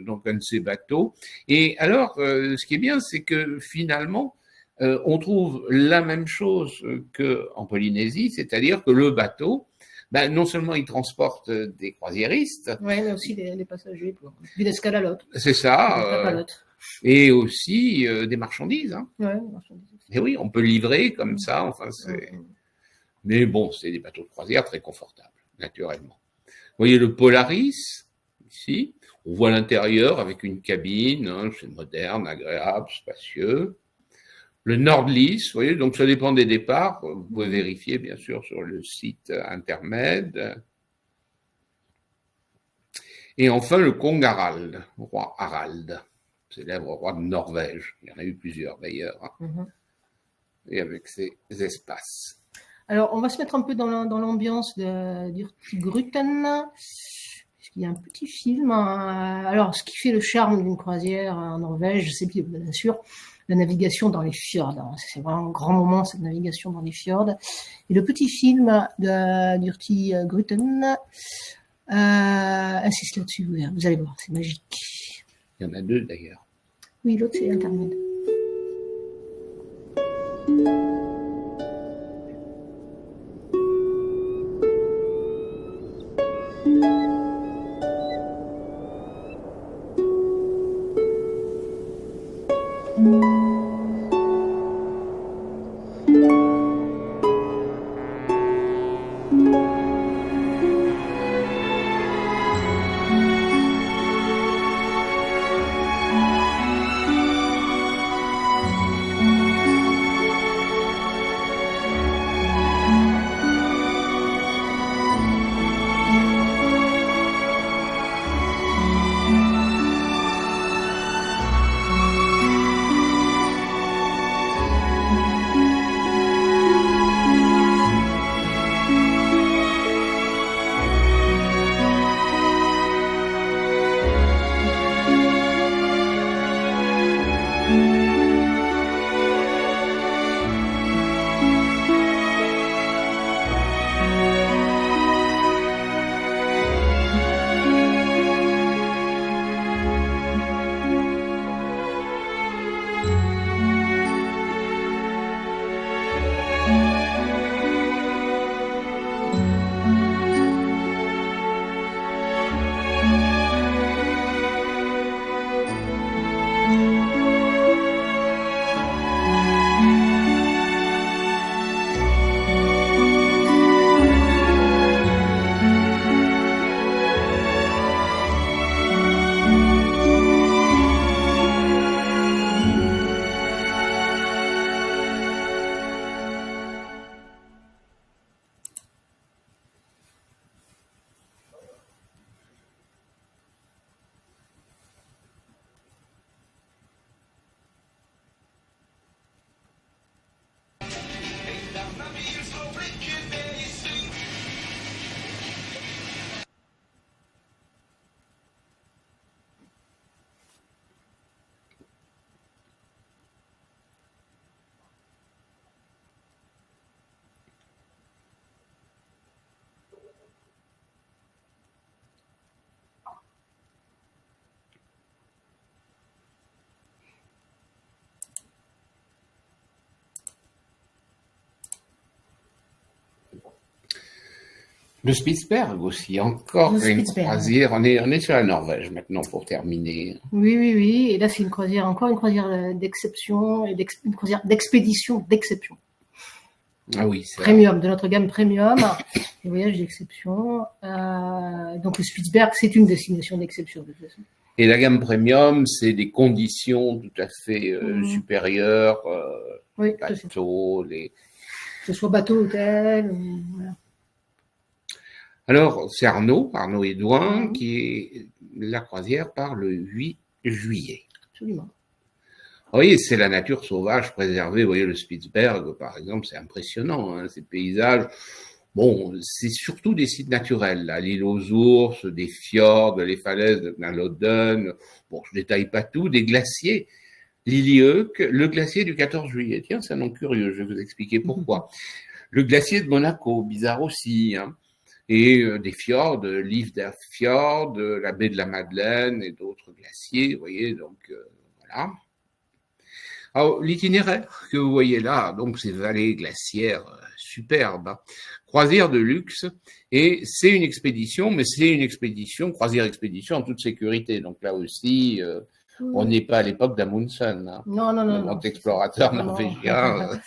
donc un de ces bateaux. Et alors, ce qui est bien, c'est que finalement, on trouve la même chose qu'en Polynésie, c'est-à-dire que le bateau, non seulement il transporte des croisiéristes, mais aussi des passagers d'une escale à l'autre. C'est ça. Et aussi des marchandises. Hein. Ouais, marchandises. Et oui, on peut livrer comme ça. Enfin, c'est. Mais bon, c'est des bateaux de croisière très confortables, naturellement. Vous voyez le Polaris, ici. On voit l'intérieur avec une cabine, hein, c'est moderne, agréable, spacieux. Le Nordlice, vous voyez, donc ça dépend des départs. Vous pouvez vérifier, bien sûr, sur le site intermède. Et enfin, le Kong Harald, roi Harald, célèbre roi de Norvège. Il y en a eu plusieurs, d'ailleurs. Hein. Et avec ses espaces. Alors, on va se mettre un peu dans l'ambiance d'Hurtigruten. Il y a un petit film. Alors, ce qui fait le charme d'une croisière en Norvège, c'est bien sûr la navigation dans les fjords. C'est vraiment un grand moment, cette navigation dans les fjords. Et le petit film d'Hurtigruten insiste là-dessus. Vous allez voir, c'est magique. Il y en a deux, d'ailleurs. Oui, l'autre, c'est intermède. Le Spitsberg aussi, encore une croisière. On est sur la Norvège maintenant pour terminer. Oui, oui, oui. Et là, c'est encore une croisière d'exception et une croisière d'expédition d'exception. Ah oui, c'est Premium, de notre gamme Premium, les voyages d'exception. Donc le Spitsberg, c'est une destination d'exception de toute façon. Et la gamme Premium, c'est des conditions tout à fait supérieures. Oui, bateaux, que ce soit bateau, hôtel, voilà. Alors, c'est Arnaud Edouin, qui est la croisière part le 8 juillet. Absolument. Vous voyez, c'est la nature sauvage préservée. Vous voyez, le Spitsberg, par exemple, c'est impressionnant, hein, ces paysages. Bon, c'est surtout des sites naturels, là, l'île aux ours, des fjords, les falaises de Gnalodden. Bon, je détaille pas tout, des glaciers. Lillehammer, le glacier du 14 juillet. Tiens, c'est un nom curieux, je vais vous expliquer pourquoi. Le glacier de Monaco, bizarre aussi, hein. Et des fjords, l'Ivdafjord, la baie de la Madeleine et d'autres glaciers, vous voyez, donc voilà. Alors, l'itinéraire que vous voyez là, donc ces vallées glaciaires superbes, hein, croisière de luxe, et c'est une expédition, mais c'est une expédition, croisière-expédition en toute sécurité, donc là aussi, On n'est pas à l'époque d'Amundsen, hein, Non, le non. grand explorateur Non. norvégien. Non.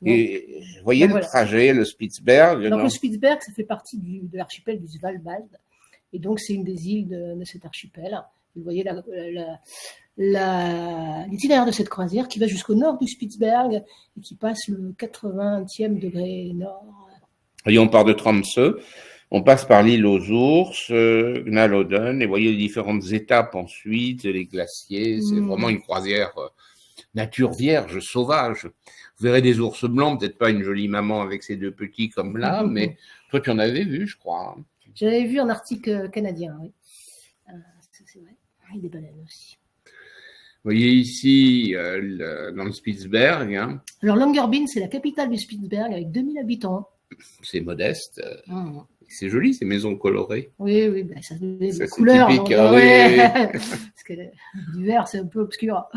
Et vous voyez Donc, le voilà. trajet, le Spitzberg. Donc non le Spitzberg, ça fait partie de l'archipel du Svalbard. Et donc c'est une des îles de cet archipel. Vous voyez l'itinéraire de cette croisière qui va jusqu'au nord du Spitzberg et qui passe le 80e degré nord. Et on part de Tromsø, on passe par l'île aux ours, Gnalodden, et vous voyez les différentes étapes ensuite, les glaciers. C'est vraiment une croisière nature vierge, sauvage. Vous verrez des ours blancs, peut-être pas une jolie maman avec ses 2 petits comme là, mais toi tu en avais vu, je crois. J'avais vu un article canadien, oui. C'est vrai. Et des baleines aussi. Vous voyez ici, dans le Spitzberg, hein, Alors Longyearbyen, c'est la capitale du Spitzberg avec 2000 habitants. c'est modeste. C'est joli, ces maisons colorées. Oui, ben, ça donne des Ça, c'est couleurs. typique, Donc, hein, ouais. oui. Parce que l'hiver, c'est un peu obscur.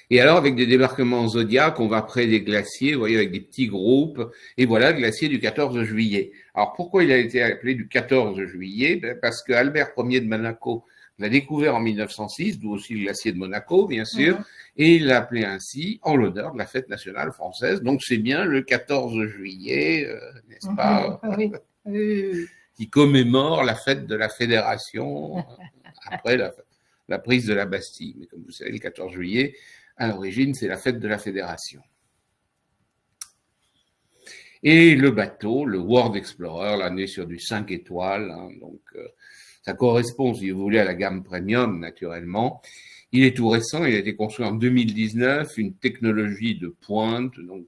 Et alors, avec des débarquements Zodiac, on va près des glaciers, vous voyez, avec des petits groupes. Et voilà le glacier du 14 juillet. Alors, pourquoi il a été appelé du 14 juillet? Parce que Albert Ier de Monaco l'a découvert en 1906, d'où aussi le glacier de Monaco, bien sûr, et il l'a appelé ainsi en l'honneur de la fête nationale française. Donc, c'est bien le 14 juillet, n'est-ce pas, Oui. qui commémore la fête de la Fédération après la prise de la Bastille. Mais comme vous savez, le 14 juillet, à l'origine, c'est la fête de la Fédération. Et le bateau, le World Explorer, là, on est sur du 5 étoiles, hein, donc ça correspond, si vous voulez, à la gamme premium, naturellement. Il est tout récent, il a été construit en 2019, une technologie de pointe, donc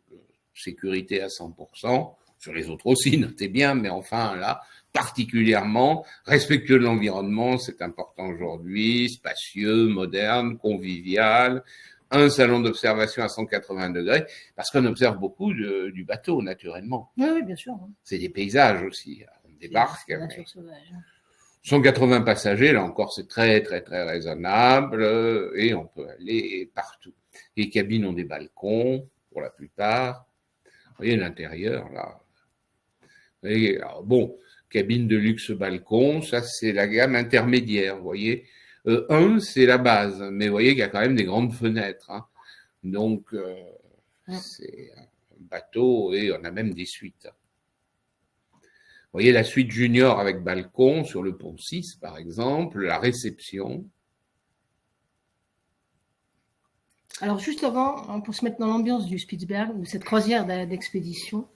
sécurité à 100%, sur les autres aussi, notez bien, mais enfin là, particulièrement respectueux de l'environnement, c'est important aujourd'hui, spacieux, moderne, convivial, un salon d'observation à 180 degrés, parce qu'on observe beaucoup du bateau, naturellement. Oui, bien sûr. C'est des paysages aussi. On débarque. C'est la nature sauvage. 180 passagers, là encore, c'est très, très, très raisonnable, et on peut aller partout. Les cabines ont des balcons, pour la plupart. Vous voyez l'intérieur, là. Vous voyez, alors, bon, cabine de luxe balcon, ça, c'est la gamme intermédiaire, vous voyez. 1, c'est la base, mais vous voyez qu'il y a quand même des grandes fenêtres. Hein. Donc, c'est un bateau et on a même des suites. Vous voyez la suite junior avec balcon sur le pont 6, par exemple, la réception. Alors, juste avant, pour se mettre dans l'ambiance du Spitzberg, de cette croisière d'expédition,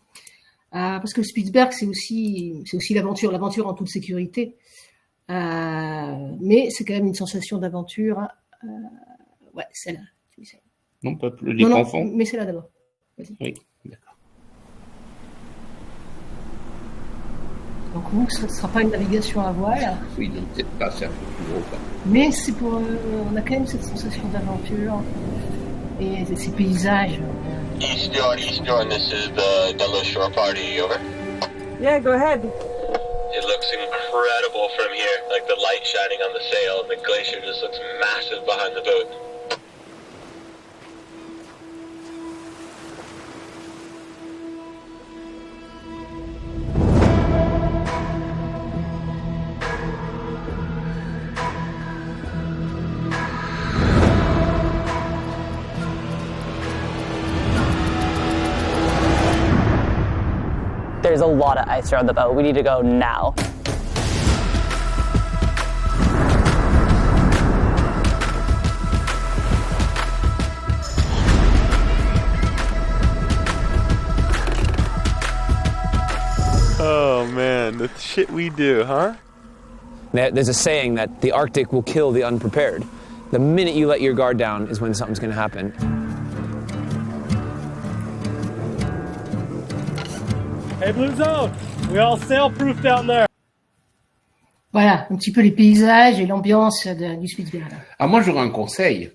parce que le Spitzberg, c'est aussi l'aventure en toute sécurité. Mais c'est quand même une sensation d'aventure. Ouais, celle-là. Non, pas le livre enfant. Mais celle-là d'abord. Vas-y. Oui, d'accord. Donc, vous, ce ne sera pas une navigation à voile. Oui, non, peut-être pas, c'est un peu plus gros. Quoi. Mais c'est pour, on a quand même cette sensation d'aventure et ces paysages. Eastern, this is the Delos Shore party, over. Yeah, go ahead. It looks incredible from here, like the light shining on the sail, and the glacier just looks massive behind the boat. There's a lot of ice around the boat. We need to go now. Oh man, the shit we do, huh? There's a saying that the Arctic will kill the unprepared. The minute you let your guard down is when something's going to happen. Hey, Blue Zone, we all sail-proof down there. Voilà, un petit peu les paysages et l'ambiance du Spitzberg. Ah, moi, j'aurais un conseil.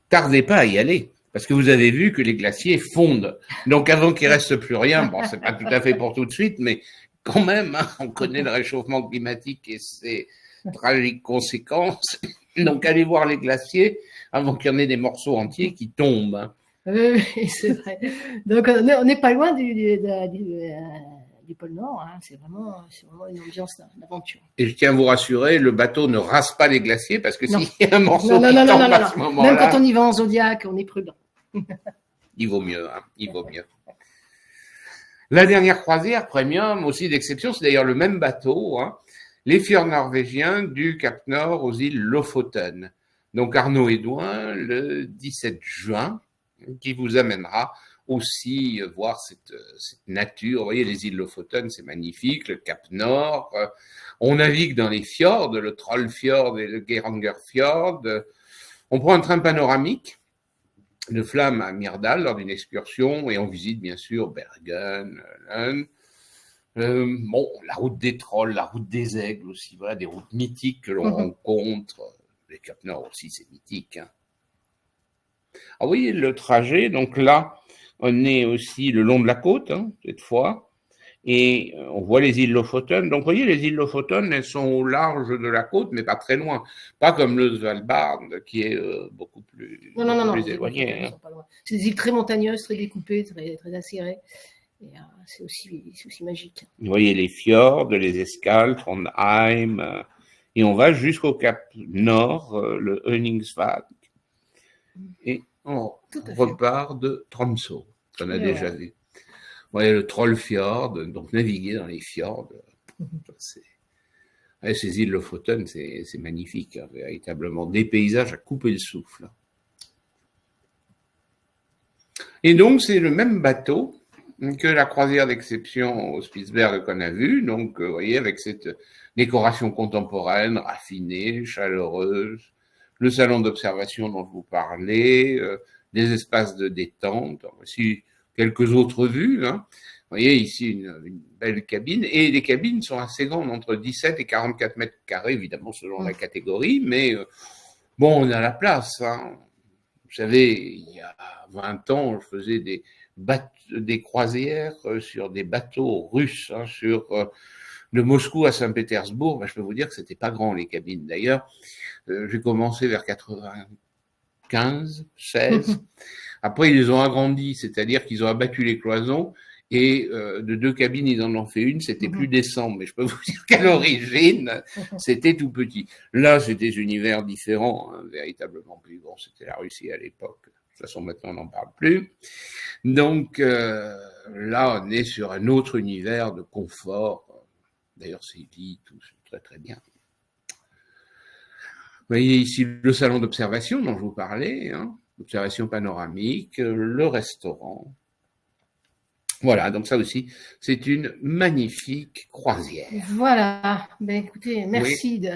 Tardez pas à y aller. Parce que vous avez vu que les glaciers fondent. Donc, avant qu'il reste plus rien, bon, c'est pas tout à fait pour tout de suite, mais quand même, hein, on connaît le réchauffement climatique et ses tragiques conséquences. Donc, allez voir les glaciers avant qu'il y en ait des morceaux entiers qui tombent. Hein. Oui, c'est vrai. Donc, on n'est pas loin de du pôle Nord. Hein. C'est vraiment une ambiance d'aventure. Et je tiens à vous rassurer, le bateau ne rase pas les glaciers parce que Non. s'il y a un morceau Non, qui non, non, tombe non, à non, ce non. moment-là, Même quand on y va en Zodiac, on est prudent. il vaut mieux. Hein, il vaut mieux. La dernière croisière premium aussi d'exception, c'est d'ailleurs le même bateau, hein, les fjords norvégiens du Cap Nord aux îles Lofoten. Donc Arnaud Edouin, le 17 juin, qui vous amènera aussi voir cette nature. Vous voyez, les îles Lofoten, c'est magnifique, le Cap Nord. On navigue dans les fjords, le Trollfjord et le Geirangerfjord. On prend un train panoramique de Flamme à Myrdal lors d'une excursion et on visite bien sûr Bergen, Lund. Bon, la route des trolls, la route des aigles aussi, voilà, des routes mythiques que l'on rencontre. Le Cap Nord aussi, c'est mythique. Hein. Alors, vous voyez le trajet, donc là, on est aussi le long de la côte, hein, cette fois, et on voit les îles Lofoten. Donc, vous voyez, les îles Lofoten, elles sont au large de la côte, mais pas très loin. Pas comme le Svalbard, qui est beaucoup plus, plus éloigné. Hein. C'est des îles très montagneuses, très découpées, très acérées. Et c'est aussi magique. Vous voyez les fjords, les escales, Trondheim, et on va jusqu'au Cap Nord, le Høningsvad, et on repart de Tromsø, qu'on a déjà vu. Vous voyez le Trollfjord, donc naviguer dans les fjords. Ces îles Lofoten, c'est magnifique, hein, véritablement. Des paysages à couper le souffle. Et donc, c'est le même bateau que la croisière d'exception au Spitsberg qu'on a vu, donc vous voyez, avec cette décoration contemporaine, raffinée, chaleureuse, le salon d'observation dont je vous parlais, des espaces de détente, voici quelques autres vues, hein. Vous voyez ici une belle cabine, et les cabines sont assez grandes, entre 17 et 44 mètres carrés, évidemment selon la catégorie, mais bon, on a la place, hein. Vous savez, il y a 20 ans, je faisais des croisières sur des bateaux russes, hein, de Moscou à Saint-Pétersbourg. Ben, je peux vous dire que c'était pas grand, les cabines. D'ailleurs, j'ai commencé vers 95, 16. Après, ils les ont agrandis, c'est-à-dire qu'ils ont abattu les cloisons et de 2 cabines, ils en ont fait une. C'était plus décent, mais je peux vous dire qu'à l'origine, c'était tout petit. Là, c'est des univers différents, hein, véritablement. Puis bon, c'était la Russie à l'époque. De toute façon, maintenant, on n'en parle plus. Donc, là, on est sur un autre univers de confort. D'ailleurs, c'est dit tout très, très bien. Vous voyez ici le salon d'observation dont je vous parlais, hein, observation panoramique, le restaurant. Voilà, donc ça aussi, c'est une magnifique croisière. Voilà, ben écoutez, merci. Oui.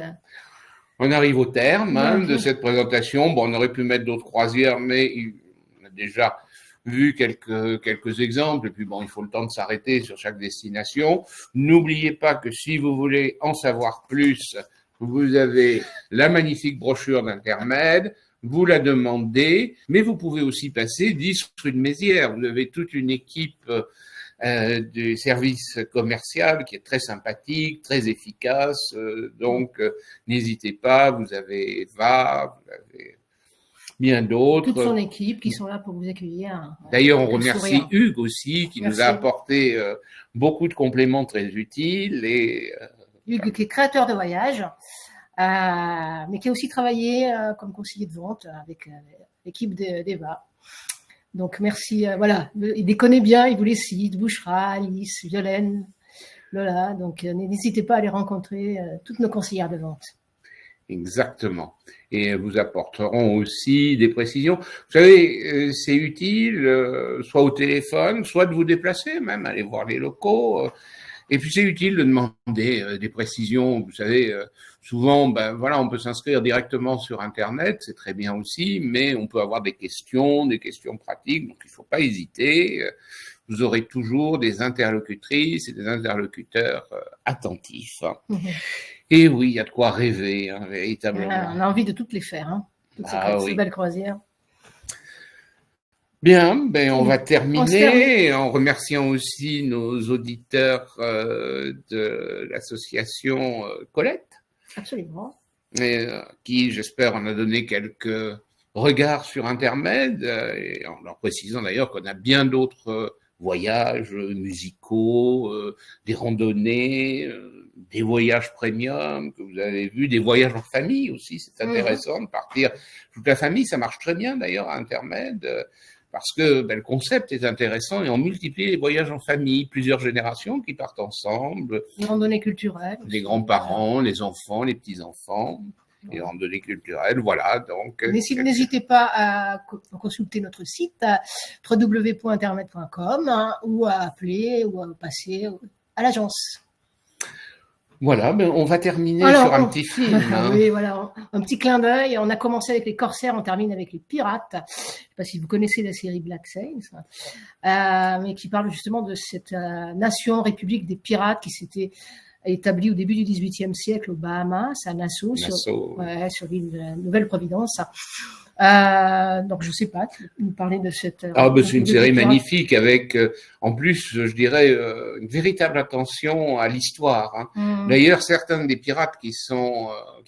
On arrive au terme de cette présentation. Bon, on aurait pu mettre d'autres croisières, mais on a déjà vu quelques exemples. Et puis bon, il faut le temps de s'arrêter sur chaque destination. N'oubliez pas que si vous voulez en savoir plus, vous avez la magnifique brochure d'intermède, vous la demandez, mais vous pouvez aussi passer 10 rue de Mézières. Vous avez toute une équipe du service commercial qui est très sympathique, très efficace. Donc, n'hésitez pas, vous avez Eva, vous avez bien d'autres. Toute son équipe qui sont là pour vous accueillir. D'ailleurs, on remercie Hugues aussi, qui nous a apporté beaucoup de compléments très utiles. Hugues, qui est créateur de voyages, mais qui a aussi travaillé comme conseiller de vente avec l'équipe d'Eva. Donc, merci. Voilà, il les connaît bien, il vous les cite, Bouchra, Alice, Violaine, Lola. Donc, n'hésitez pas à les rencontrer, toutes nos conseillères de vente. Exactement. Et vous apporteront aussi des précisions. Vous savez, c'est utile, soit au téléphone, soit de vous déplacer même, aller voir les locaux. Et puis c'est utile de demander des précisions. Vous savez, souvent, ben voilà, on peut s'inscrire directement sur Internet, c'est très bien aussi, mais on peut avoir des questions pratiques. Donc il ne faut pas hésiter. Vous aurez toujours des interlocutrices et des interlocuteurs attentifs. Et oui, il y a de quoi rêver, hein, véritablement. On a envie de toutes les faire, hein, toutes ces belles croisières. Bien, ben on va terminer en remerciant aussi nos auditeurs de l'association Colette. Absolument. Qui, j'espère, en a donné quelques regards sur Intermède, et en leur précisant d'ailleurs qu'on a bien d'autres voyages musicaux, des randonnées, des voyages premium que vous avez vus, des voyages en famille aussi, c'est intéressant de partir toute la famille, ça marche très bien d'ailleurs à Intermed, parce que le concept est intéressant et on multiplie les voyages en famille, plusieurs générations qui partent ensemble. Les randonnées culturelles. Les grands-parents, les enfants, les petits-enfants. Les randonnées culturelles, voilà. Donc, n'hésitez pas à consulter notre site www.intermed.com ou à appeler ou à passer à l'agence. Voilà, mais on va terminer sur un petit film. Oui, voilà, un petit clin d'œil. On a commencé avec les corsaires, on termine avec les pirates. Je ne sais pas si vous connaissez la série Black Sails, mais qui parle justement de cette nation, république des pirates qui s'était établi au début du XVIIIe siècle aux Bahamas, à Nassau, sur l'île de Nouvelle-Providence. Donc, je ne sais pas, tu peux nous parler de cette... c'est une série magnifique avec, en plus, je dirais, une véritable attention à l'histoire. D'ailleurs, certains des pirates qui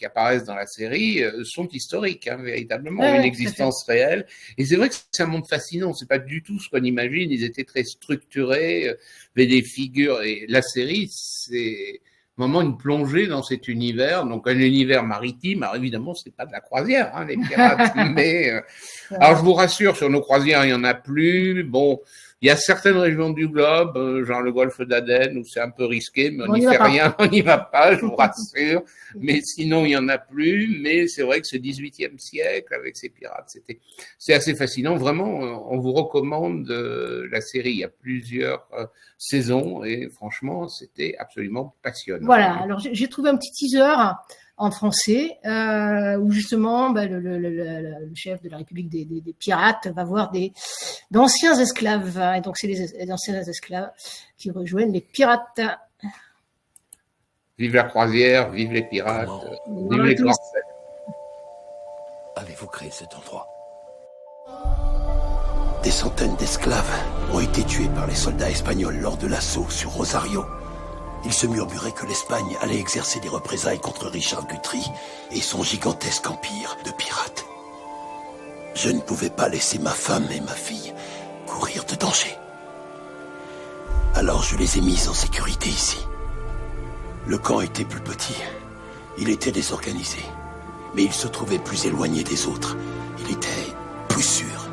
apparaissent dans la série sont historiques, véritablement, une existence réelle. Et c'est vrai que c'est un monde fascinant, c'est pas du tout ce qu'on imagine, ils étaient très structurés, avaient des figures, et la série, c'est vraiment une plongée dans cet univers, donc un univers maritime. Alors évidemment, c'est pas de la croisière, les pirates, mais alors je vous rassure, sur nos croisières, il y en a plus. Bon, il y a certaines régions du globe, genre le golfe d'Aden, où c'est un peu risqué, mais on n'y fait rien, on n'y va pas, je vous rassure. Mais sinon, il y en a plus. Mais c'est vrai que ce 18e siècle, avec ces pirates, c'est assez fascinant. Vraiment, on vous recommande la série. Il y a plusieurs saisons et franchement, c'était absolument passionnant. Voilà. Alors, j'ai trouvé un petit teaser en français où justement le chef de la République des pirates va voir d'anciens esclaves. Et donc, c'est les anciens esclaves qui rejoignent les pirates. Vive la croisière, vive les pirates, vive les corsaires. Avez-vous créé cet endroit? Des centaines d'esclaves ont été tués par les soldats espagnols lors de l'assaut sur Rosario. Il se murmurait que l'Espagne allait exercer des représailles contre Richard Guthrie et son gigantesque empire de pirates. Je ne pouvais pas laisser ma femme et ma fille courir de danger. Alors je les ai mises en sécurité ici. Le camp était plus petit, il était désorganisé, mais il se trouvait plus éloigné des autres. Il était plus sûr.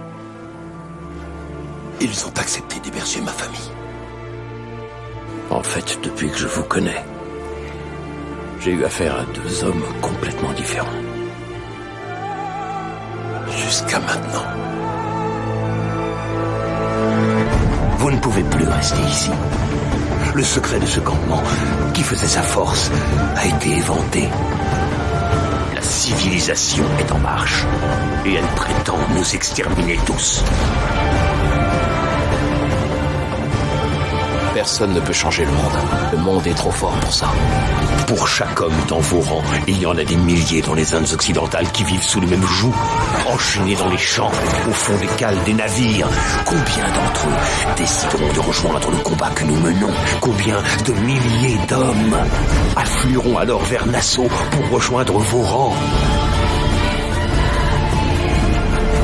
Ils ont accepté d'héberger ma famille. En fait, depuis que je vous connais, j'ai eu affaire à deux hommes complètement différents. Jusqu'à maintenant. Vous ne pouvez plus rester ici. Le secret de ce campement, qui faisait sa force, a été éventé. La civilisation est en marche, et elle prétend nous exterminer tous. Personne ne peut changer le monde. Le monde est trop fort pour ça. Pour chaque homme dans vos rangs, il y en a des milliers dans les Indes occidentales qui vivent sous le même joug, enchaînés dans les champs, au fond des cales des navires. Combien d'entre eux décideront de rejoindre le combat que nous menons? Combien de milliers d'hommes afflueront alors vers Nassau pour rejoindre vos rangs?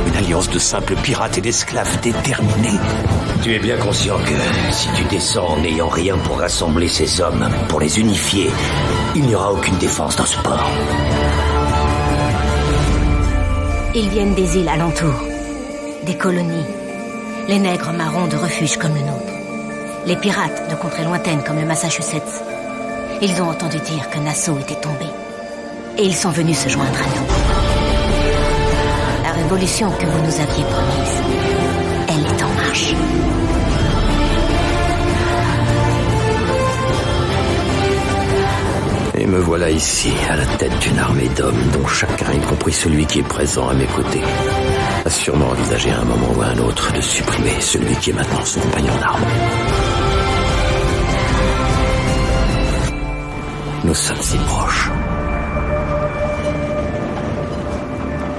Une alliance de simples pirates et d'esclaves déterminés. Tu es bien conscient que si tu descends en n'ayant rien pour rassembler ces hommes, pour les unifier, il n'y aura aucune défense dans ce port. Ils viennent des îles alentours, des colonies, les nègres marrons de refuge comme le nôtre, les pirates de contrées lointaines comme le Massachusetts. Ils ont entendu dire que Nassau était tombé, et ils sont venus se joindre à nous. La révolution que vous nous aviez promise, elle est en marche. Et me voilà ici, à la tête d'une armée d'hommes dont chacun, y compris celui qui est présent à mes côtés, a sûrement envisagé à un moment ou à un autre de supprimer celui qui est maintenant son compagnon d'armes. Nous sommes si proches.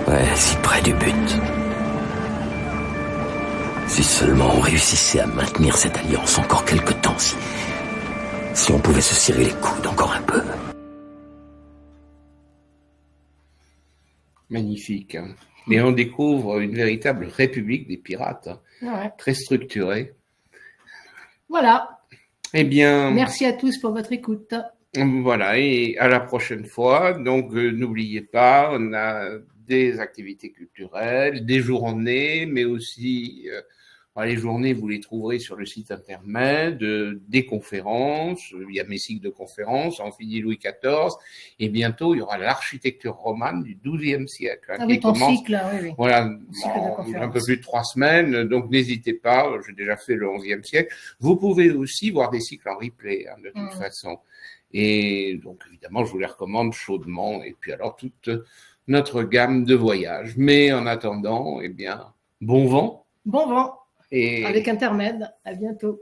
Ouais, si près du but. Si seulement on réussissait à maintenir cette alliance encore quelque temps, si on pouvait se serrer les coudes encore un peu. Magnifique. Et on découvre une véritable république des pirates, très structurée, Voilà. Eh bien, merci à tous pour votre écoute. Voilà, et à la prochaine fois. Donc, n'oubliez pas, on a des activités culturelles, des journées, mais aussi les journées, vous les trouverez sur le site internet, des conférences. Il y a mes cycles de conférences, Amphidie Louis XIV, et bientôt il y aura l'architecture romane du XIIe siècle. Oui, ton cycle, oui. Voilà, un peu plus de 3 semaines, donc n'hésitez pas, j'ai déjà fait le XIe siècle. Vous pouvez aussi voir des cycles en replay, de toute façon. Et donc, évidemment, je vous les recommande chaudement. Et puis alors, toute notre gamme de voyages. Mais en attendant, eh bien, bon vent. Bon vent. Et avec intermède. À bientôt.